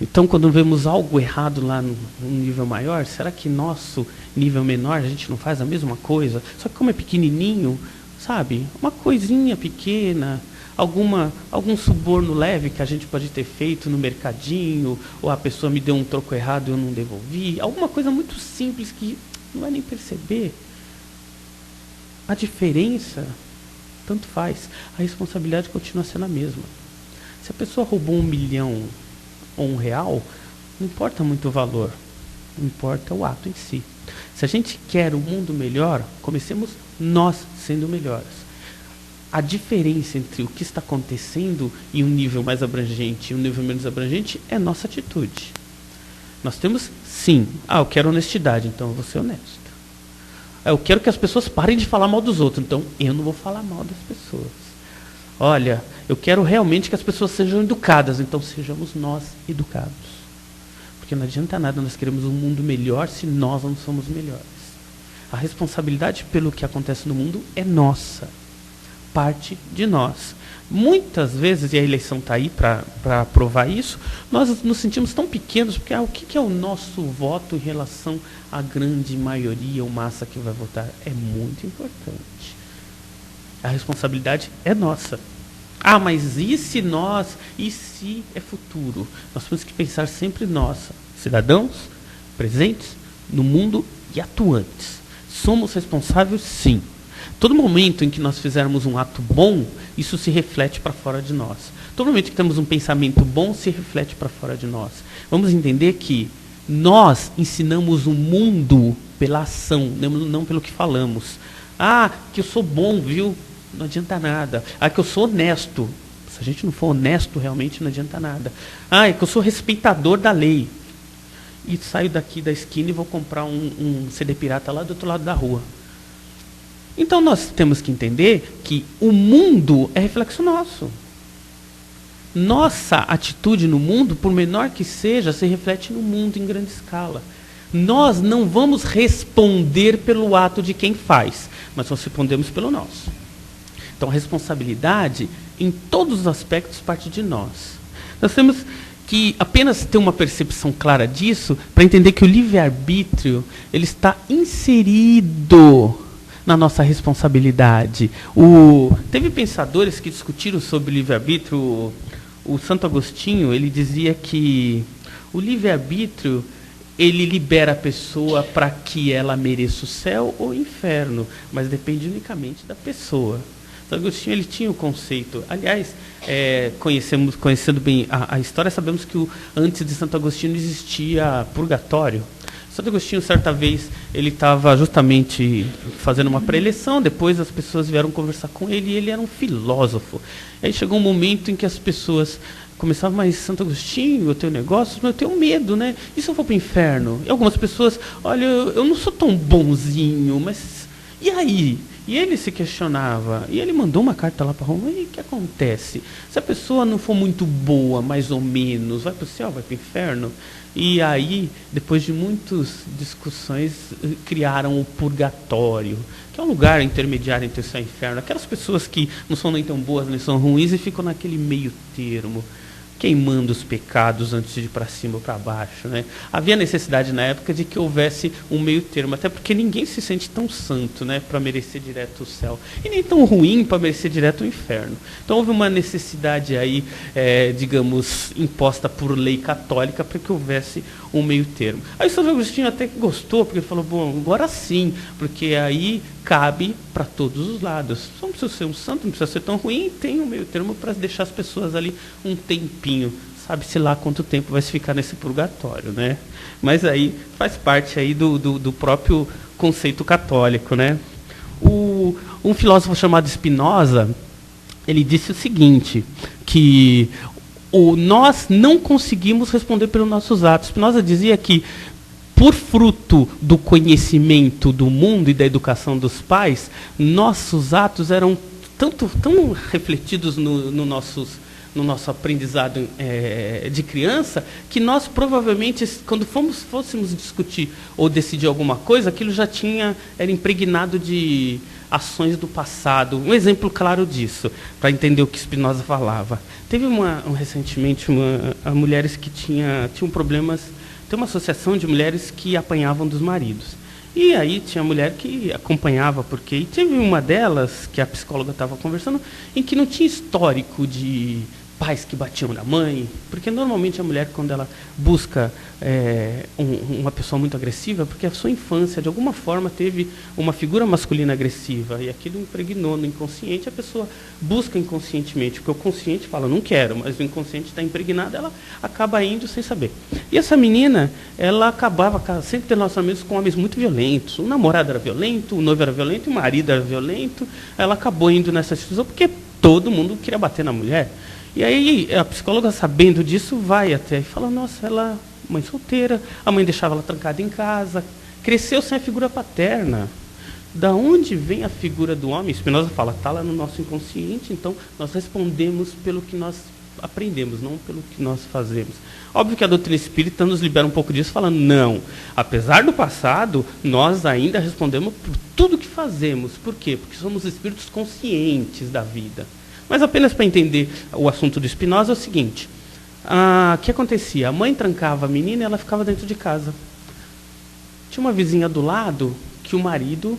Speaker 2: Então, quando vemos algo errado lá num nível maior, será que nosso nível menor a gente não faz a mesma coisa? Só que como é pequenininho, sabe? Uma coisinha pequena, algum suborno leve que a gente pode ter feito no mercadinho, ou a pessoa me deu um troco errado e eu não devolvi. Alguma coisa muito simples que não vai nem perceber. A diferença, tanto faz, a responsabilidade continua sendo a mesma. Se a pessoa roubou 1 milhão ou R$1, não importa muito o valor, não importa o ato em si. Se a gente quer um mundo melhor, comecemos nós sendo melhores. A diferença entre o que está acontecendo em um nível mais abrangente e um nível menos abrangente é nossa atitude. Nós temos, sim, eu quero honestidade, então eu vou ser honesto. Eu quero que as pessoas parem de falar mal dos outros, então eu não vou falar mal das pessoas. Olha, eu quero realmente que as pessoas sejam educadas, então sejamos nós educados. Porque não adianta nada nós queremos um mundo melhor se nós não somos melhores. A responsabilidade pelo que acontece no mundo é nossa, parte de nós. Muitas vezes, e a eleição está aí para provar isso, nós nos sentimos tão pequenos, porque o que é o nosso voto em relação à grande maioria ou massa que vai votar? É muito importante. A responsabilidade é nossa. Mas e se nós? E se é futuro? Nós temos que pensar sempre nós, cidadãos, presentes no mundo e atuantes. Somos responsáveis, sim. Todo momento em que nós fizermos um ato bom, isso se reflete para fora de nós. Todo momento que temos um pensamento bom, se reflete para fora de nós. Vamos entender que nós ensinamos o mundo pela ação, não pelo que falamos. Que eu sou bom, viu? Não adianta nada. Que eu sou honesto. Se a gente não for honesto, realmente não adianta nada. É que eu sou respeitador da lei. E saio daqui da esquina e vou comprar um CD pirata lá do outro lado da rua. Então nós temos que entender que o mundo é reflexo nosso. Nossa atitude no mundo, por menor que seja, se reflete no mundo em grande escala. Nós não vamos responder pelo ato de quem faz, mas nós respondemos pelo nosso. Então a responsabilidade, em todos os aspectos, parte de nós. Nós temos que apenas ter uma percepção clara disso, para entender que o livre-arbítrio ele está inserido na nossa responsabilidade. Teve pensadores que discutiram sobre o livre-arbítrio. O Santo Agostinho, ele dizia que o livre-arbítrio ele libera a pessoa para que ela mereça o céu ou o inferno, mas depende unicamente da pessoa. Santo Agostinho ele tinha o conceito. Aliás, conhecendo bem a história, sabemos que antes de Santo Agostinho existia purgatório. Santo Agostinho, certa vez, ele estava justamente fazendo uma pré-eleição, depois as pessoas vieram conversar com ele, e ele era um filósofo. Aí chegou um momento em que as pessoas começavam, mas Santo Agostinho, eu tenho negócio, mas eu tenho medo, né? E se eu for para o inferno? E algumas pessoas, olha, eu não sou tão bonzinho, mas e aí? E ele se questionava, e ele mandou uma carta lá para Roma, e o que acontece? Se a pessoa não for muito boa, mais ou menos, vai para o céu, vai para o inferno? E aí, depois de muitas discussões, criaram o purgatório, que é um lugar intermediário entre o céu e o inferno. Aquelas pessoas que não são nem tão boas, nem são ruins, e ficam naquele meio termo, queimando os pecados antes de ir para cima ou para baixo, né? Havia necessidade na época de que houvesse um meio termo, até porque ninguém se sente tão santo, né, para merecer direto o céu, e nem tão ruim para merecer direto o inferno. Então houve uma necessidade aí, digamos, imposta por lei católica para que houvesse um meio termo. Aí São Agostinho até gostou, porque ele falou, bom, agora sim, porque aí cabe para todos os lados. Só não precisa ser um santo, não precisa ser tão ruim, tem um meio termo para deixar as pessoas ali um tempinho. Sabe-se lá quanto tempo vai se ficar nesse purgatório, né? Mas aí faz parte aí do próprio conceito católico, né? Um filósofo chamado Spinoza, ele disse o seguinte, que nós não conseguimos responder pelos nossos atos. Spinoza dizia que, por fruto do conhecimento do mundo e da educação dos pais, nossos atos eram tão refletidos no nosso aprendizado de criança, que nós provavelmente, quando fôssemos discutir ou decidir alguma coisa, aquilo já era impregnado de ações do passado. Um exemplo claro disso, para entender o que Spinoza falava. Teve recentemente mulheres que tinham problemas. Tem uma associação de mulheres que apanhavam dos maridos. E aí tinha mulher que acompanhava, porque... E teve uma delas, que a psicóloga estava conversando, em que não tinha histórico de pais que batiam na mãe, porque normalmente a mulher, quando ela busca uma pessoa muito agressiva, porque a sua infância, de alguma forma, teve uma figura masculina agressiva, e aquilo impregnou no inconsciente, a pessoa busca inconscientemente, porque o consciente fala, não quero, mas o inconsciente está impregnado, ela acaba indo sem saber. E essa menina, ela acabava sempre tendo relacionamentos com homens muito violentos, o namorado era violento, o noivo era violento, o marido era violento, ela acabou indo nessa situação, porque todo mundo queria bater na mulher. E aí a psicóloga, sabendo disso, vai até e fala, nossa, ela, mãe solteira, a mãe deixava ela trancada em casa, cresceu sem a figura paterna. Da onde vem a figura do homem? Spinoza fala, está lá no nosso inconsciente, então nós respondemos pelo que nós aprendemos, não pelo que nós fazemos. Óbvio que a doutrina espírita nos libera um pouco disso, falando, não, apesar do passado, nós ainda respondemos por tudo que fazemos. Por quê? Porque somos espíritos conscientes da vida. Mas apenas para entender o assunto do Spinoza é o seguinte, o que acontecia? A mãe trancava a menina e ela ficava dentro de casa. Tinha uma vizinha do lado que o marido,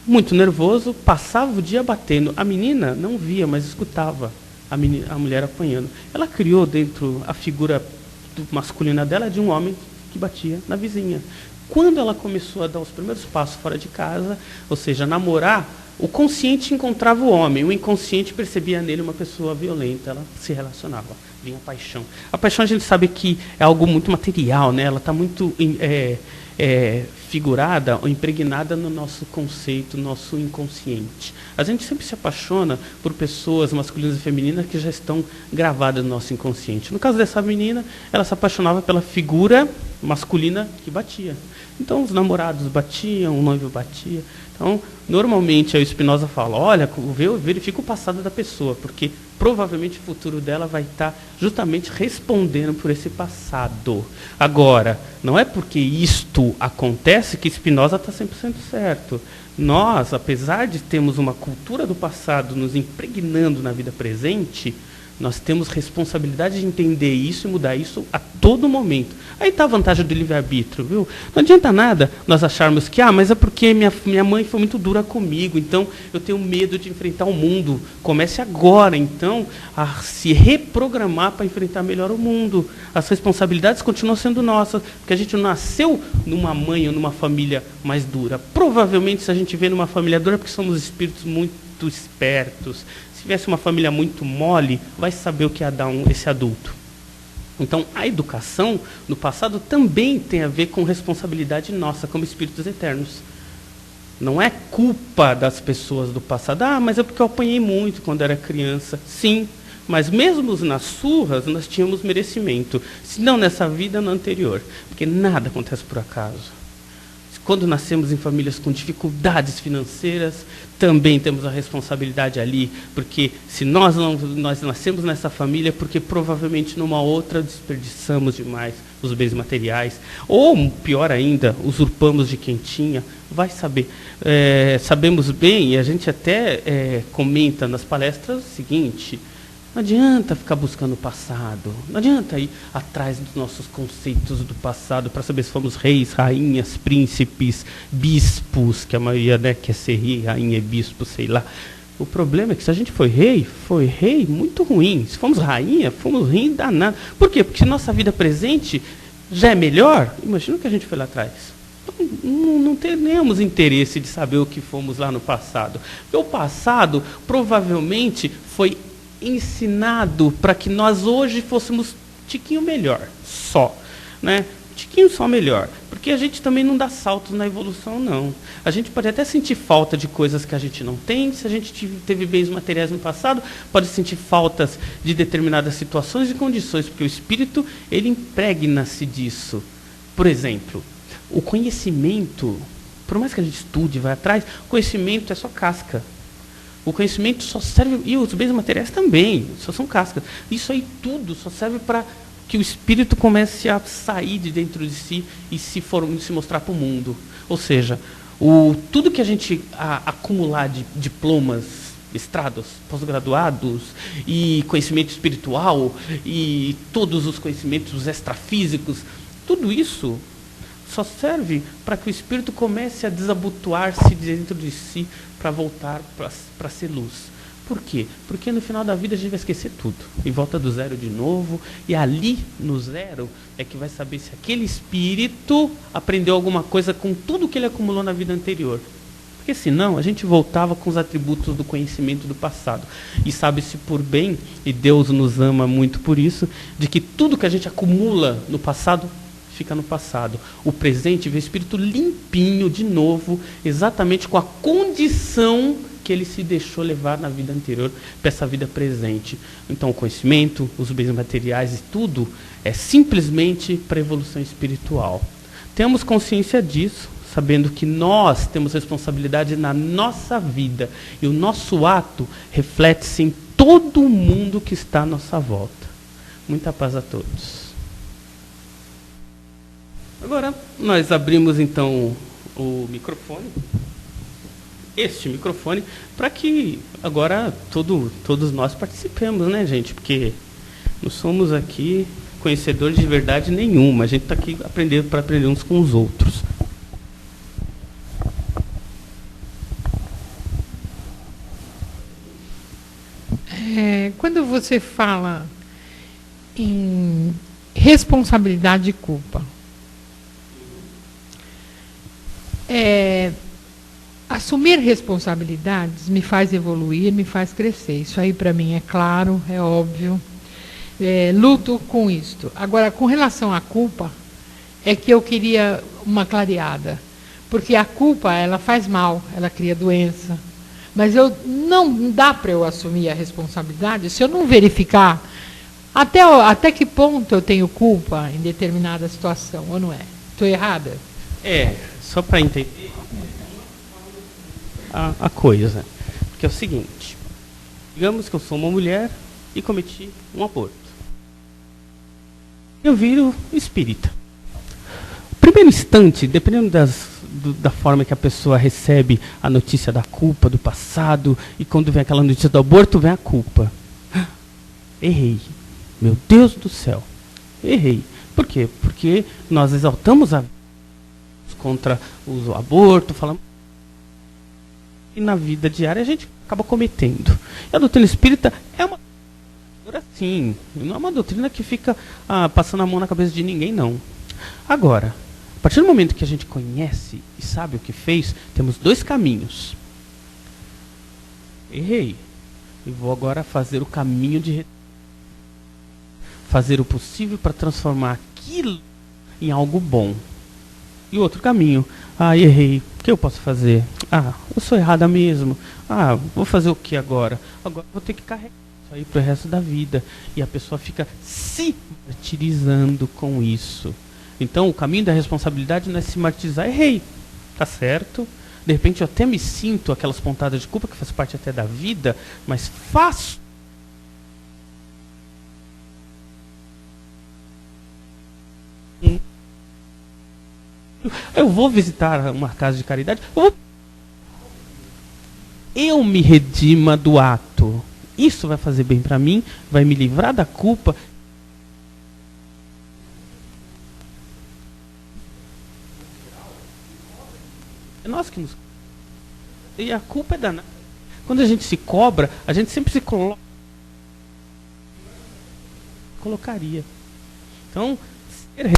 Speaker 2: muito nervoso, passava o dia batendo. A menina não via, mas escutava a mulher apanhando. Ela criou dentro a figura masculina dela de um homem que batia na vizinha. Quando ela começou a dar os primeiros passos fora de casa, ou seja, namorar, o consciente encontrava o homem, o inconsciente percebia nele uma pessoa violenta, ela se relacionava, vinha a paixão. A paixão a gente sabe que é algo muito material, né? Ela está muito figurada ou impregnada no nosso conceito, nosso inconsciente. A gente sempre se apaixona por pessoas masculinas e femininas que já estão gravadas no nosso inconsciente. No caso dessa menina, ela se apaixonava pela figura masculina que batia. Então, os namorados batiam, o noivo batia. Então, normalmente, a Spinoza fala, olha, verifica o passado da pessoa, porque provavelmente o futuro dela vai estar justamente respondendo por esse passado. Agora, não é porque isto acontece que Spinoza está 100% certo. Nós, apesar de termos uma cultura do passado nos impregnando na vida presente, nós temos responsabilidade de entender isso e mudar isso a todo momento. Aí está a vantagem do livre-arbítrio, viu? Não adianta nada nós acharmos que, mas é porque minha mãe foi muito dura comigo, então eu tenho medo de enfrentar o mundo. Comece agora, então, a se reprogramar para enfrentar melhor o mundo. As responsabilidades continuam sendo nossas, porque a gente não nasceu numa mãe ou numa família mais dura. Provavelmente, se a gente vê numa família dura, é porque somos espíritos muito espertos. Se tivesse uma família muito mole, vai saber o que é dar esse adulto. Então, a educação no passado também tem a ver com responsabilidade nossa, como espíritos eternos. Não é culpa das pessoas do passado. Mas é porque eu apanhei muito quando era criança. Sim, mas mesmo nas surras, nós tínhamos merecimento. Se não nessa vida, na anterior. Porque nada acontece por acaso. Quando nascemos em famílias com dificuldades financeiras, também temos a responsabilidade ali, porque se nós nascemos nessa família, porque provavelmente numa outra desperdiçamos demais os bens materiais, ou pior ainda, usurpamos de quem tinha, vai saber. Sabemos bem, e a gente até comenta nas palestras o seguinte: não adianta ficar buscando o passado, não adianta ir atrás dos nossos conceitos do passado para saber se fomos reis, rainhas, príncipes, bispos, que a maioria, né, quer ser rei, rainha e bispo, sei lá. O problema é que se a gente foi rei muito ruim. Se fomos rainha, fomos ruim danado. Por quê? Porque se nossa vida presente já é melhor, imagina o que a gente foi lá atrás. Não teremos interesse de saber o que fomos lá no passado. Porque o passado provavelmente foi ensinado para que nós hoje fôssemos tiquinho melhor, só, né? Tiquinho só melhor, porque a gente também não dá saltos na evolução, não. A gente pode até sentir falta de coisas que a gente não tem. Se a gente teve bens materiais no passado, pode sentir faltas de determinadas situações e condições, porque o espírito, ele impregna-se disso. Por exemplo, o conhecimento, por mais que a gente estude, vai atrás, o conhecimento é só casca. O conhecimento só serve, e os bens materiais também, só são cascas. Isso aí tudo só serve para que o espírito comece a sair de dentro de si e se mostrar para o mundo. Ou seja, tudo que a gente acumular de diplomas, mestrados, pós-graduados, e conhecimento espiritual, e todos os conhecimentos extrafísicos, tudo isso só serve para que o espírito comece a desabotoar-se dentro de si para voltar para ser luz. Por quê? Porque no final da vida a gente vai esquecer tudo e volta do zero de novo, e ali no zero é que vai saber se aquele espírito aprendeu alguma coisa com tudo que ele acumulou na vida anterior. Porque senão a gente voltava com os atributos do conhecimento do passado. E sabe-se por bem, e Deus nos ama muito por isso, de que tudo que a gente acumula no passado fica no passado. O presente vê o espírito limpinho de novo, exatamente com a condição que ele se deixou levar na vida anterior para essa vida presente. Então o conhecimento, os bens materiais e tudo é simplesmente para a evolução espiritual. Temos consciência disso, sabendo que nós temos responsabilidade na nossa vida e o nosso ato reflete-se em todo o mundo que está à nossa volta. Muita paz a todos. Agora, nós abrimos então o microfone, este microfone, para que agora todos nós participemos, né, gente? Porque não somos aqui conhecedores de verdade nenhuma, a gente está aqui aprendendo para aprender uns com os outros.
Speaker 3: Quando você fala em responsabilidade e culpa, assumir responsabilidades me faz evoluir, me faz crescer. Isso aí para mim é claro, é óbvio. Luto com isto. Agora, com relação à culpa, é que eu queria uma clareada. Porque a culpa, ela faz mal, ela cria doença. Mas não dá para eu assumir a responsabilidade se eu não verificar até que ponto eu tenho culpa em determinada situação, ou não é? Estou errada?
Speaker 2: Só para entender a coisa. Porque é o seguinte: digamos que eu sou uma mulher e cometi um aborto. Eu viro espírita. No primeiro instante, dependendo da forma que a pessoa recebe a notícia da culpa do passado, e quando vem aquela notícia do aborto, vem a culpa. Errei. Meu Deus do céu. Errei. Por quê? Porque nós exaltamos a contra o aborto, falamos, e na vida diária a gente acaba cometendo. E a doutrina espírita é uma doutrina assim, não é uma doutrina que fica passando a mão na cabeça de ninguém, não. Agora, a partir do momento que a gente conhece e sabe o que fez, temos dois caminhos. Errei. E vou agora fazer o caminho de fazer o possível para transformar aquilo em algo bom. E outro caminho: errei, o que eu posso fazer? Eu sou errada mesmo. Vou fazer o que agora? Agora vou ter que carregar isso aí pro resto da vida. E a pessoa fica se martirizando com isso. Então o caminho da responsabilidade não é se martirizar. Errei. tá certo. De repente eu até me sinto aquelas pontadas de culpa que faz parte até da vida, mas faço. Eu vou visitar uma casa de caridade, eu me redima do ato. Isso vai fazer bem para mim, vai me livrar da culpa. É nós que nos... E a culpa é danada. Quando a gente se cobra, a gente sempre se colocaria. Então, ser...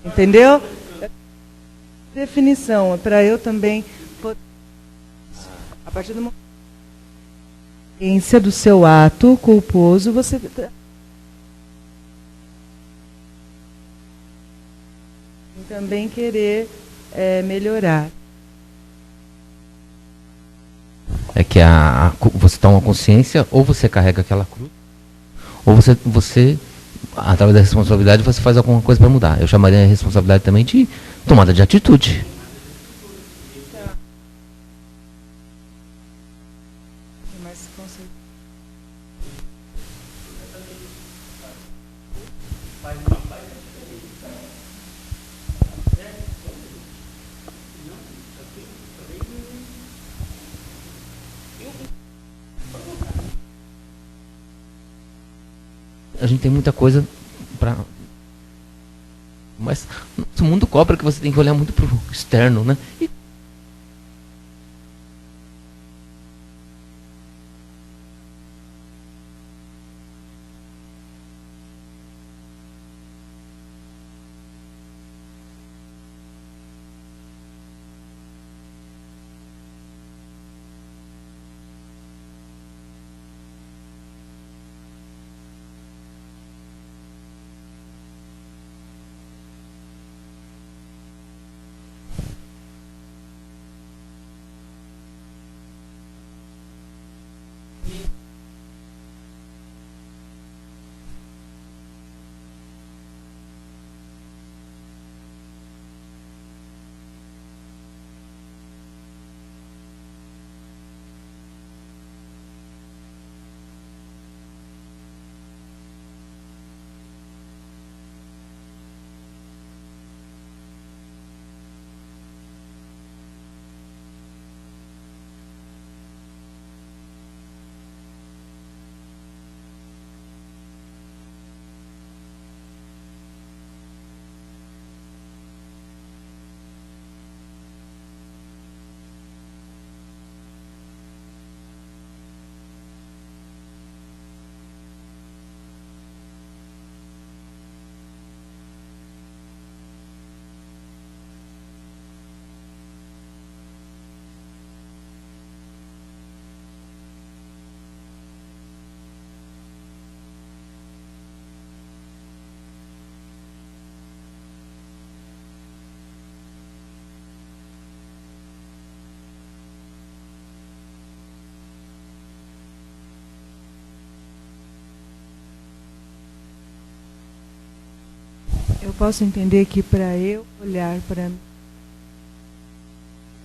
Speaker 4: Entendeu? Definição, para eu também... A partir do momento do seu ato culposo, você... também querer melhorar.
Speaker 5: É que você toma consciência, ou você carrega aquela cruz, ou você através da responsabilidade, você faz alguma coisa para mudar. Eu chamaria a responsabilidade também de tomada de atitude. A gente tem muita coisa para... Mas o mundo cobra que você tem que olhar muito para o externo, né?
Speaker 4: Eu posso entender que para eu olhar para mim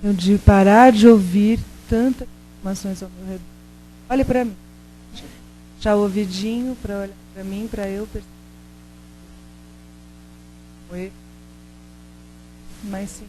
Speaker 4: de parar de ouvir tantas informações ao meu redor. Olhe para mim. Já o ouvidinho para olhar para mim, para eu perceber. Mas sim.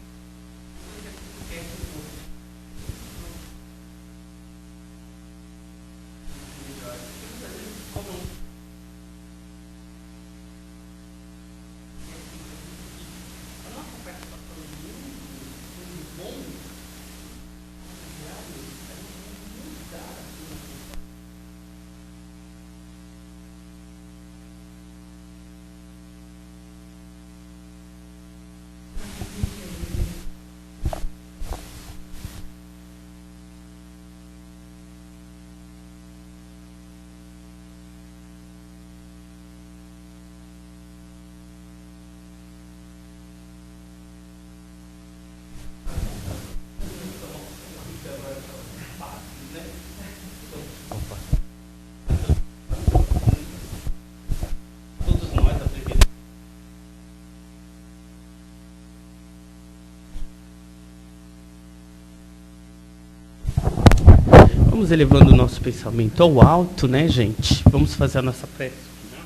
Speaker 2: Vamos elevando o nosso pensamento ao alto, né, gente? Vamos fazer a nossa prece final.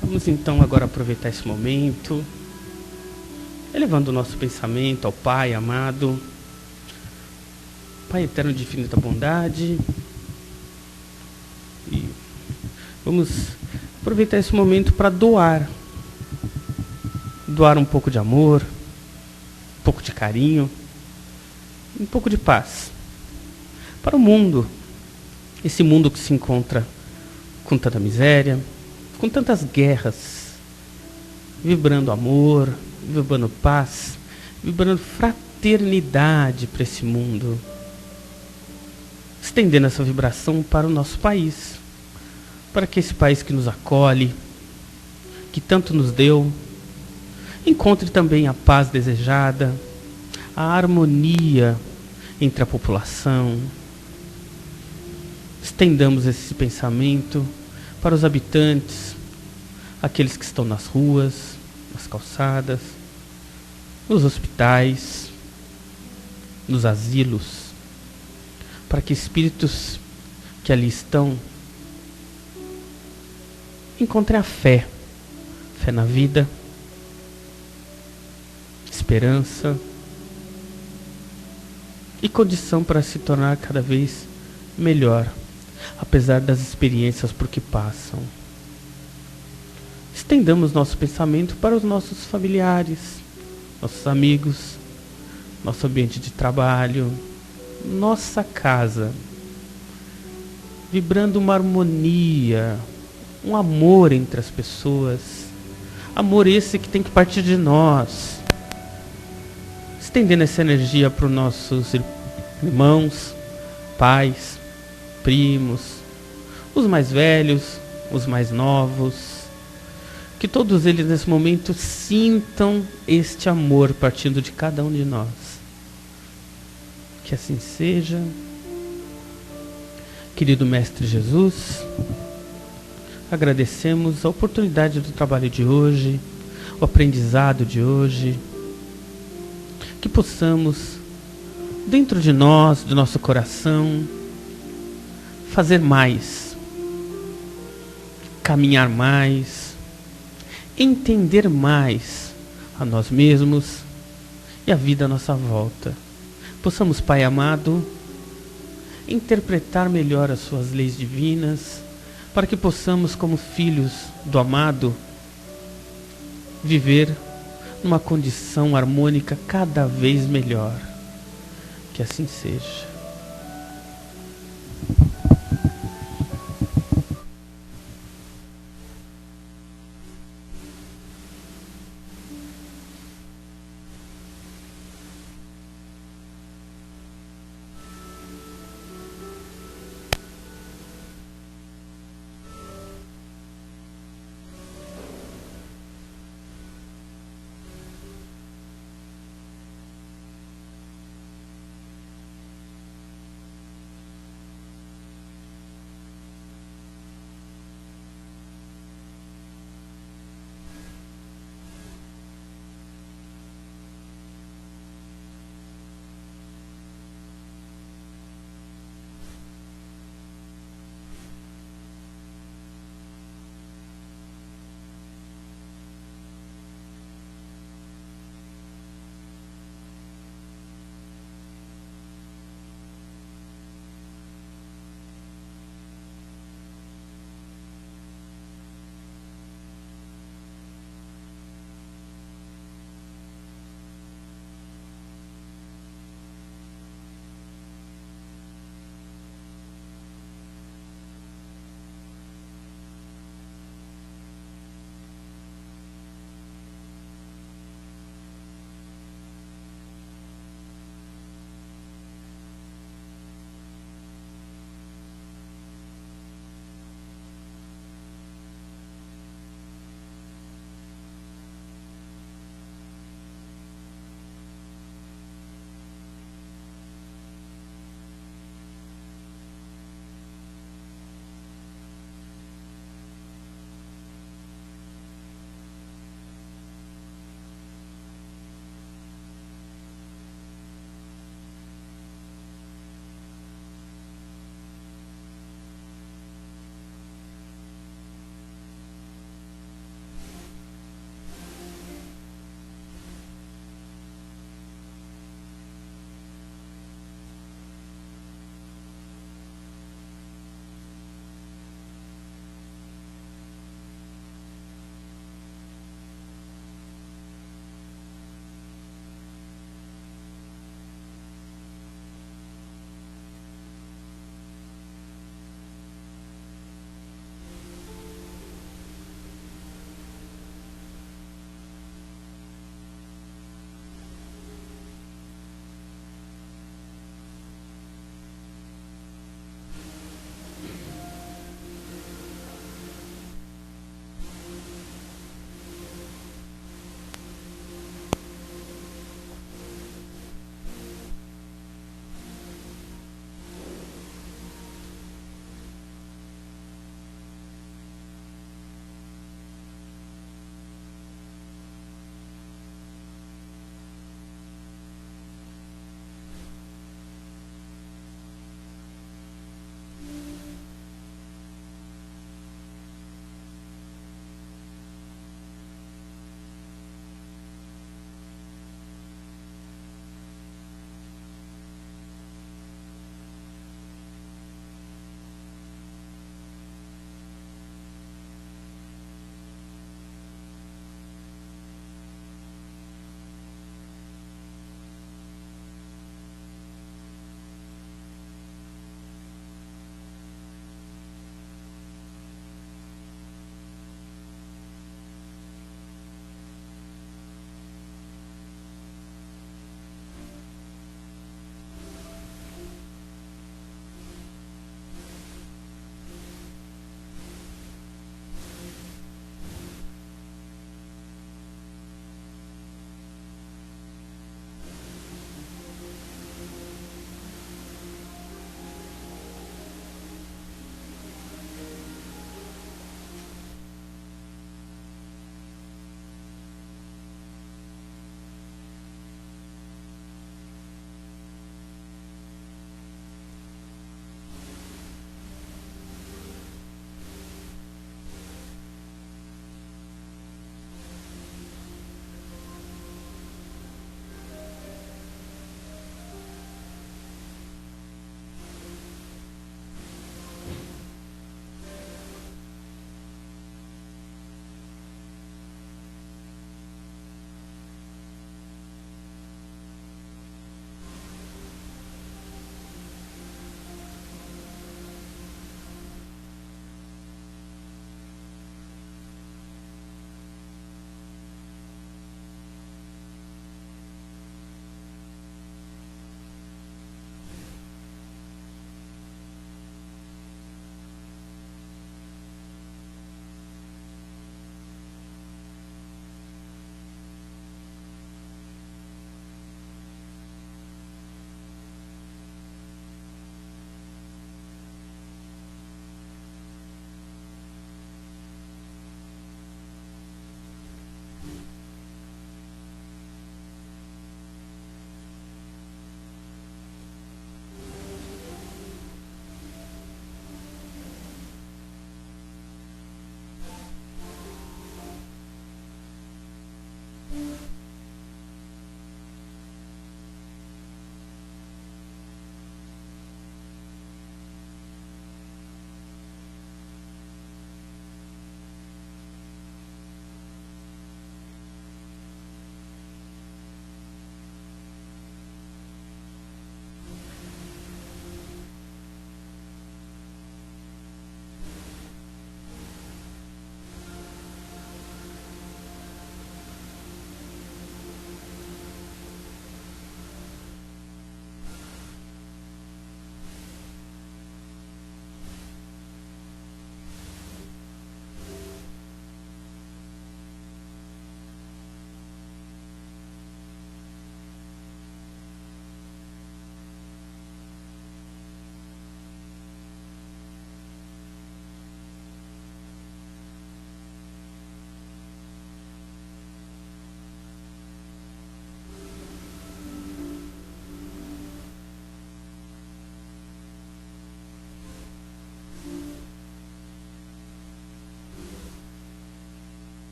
Speaker 2: Vamos então agora aproveitar esse momento, elevando o nosso pensamento ao Pai amado, Pai eterno de infinita bondade. E vamos aproveitar esse momento para doar um pouco de amor, um pouco de carinho, um pouco de paz para o mundo, esse mundo que se encontra com tanta miséria, com tantas guerras, vibrando amor, vibrando paz, vibrando fraternidade para esse mundo, estendendo essa vibração para o nosso país, para que esse país que nos acolhe, que tanto nos deu, encontre também a paz desejada, a harmonia entre a população. Estendamos esse pensamento para os habitantes, aqueles que estão nas ruas, nas calçadas, nos hospitais, nos asilos, para que espíritos que ali estão encontrem a fé na vida, esperança e condição para se tornar cada vez melhor, apesar das experiências por que passam. Estendamos nosso pensamento para os nossos familiares, nossos amigos, nosso ambiente de trabalho, nossa casa, vibrando uma harmonia, um amor entre as pessoas, amor esse que tem que partir de nós, estendendo essa energia para os nossos irmãos, pais, primos, os mais velhos, os mais novos, que todos eles nesse momento sintam este amor partindo de cada um de nós. Que assim seja. Querido Mestre Jesus, agradecemos a oportunidade do trabalho de hoje, o aprendizado de hoje, que possamos, dentro de nós, do nosso coração, fazer mais, caminhar mais, entender mais a nós mesmos e a vida à nossa volta. Possamos, Pai amado, interpretar melhor as suas leis divinas, para que possamos, como filhos do amado, viver numa condição harmônica cada vez melhor. Que assim seja.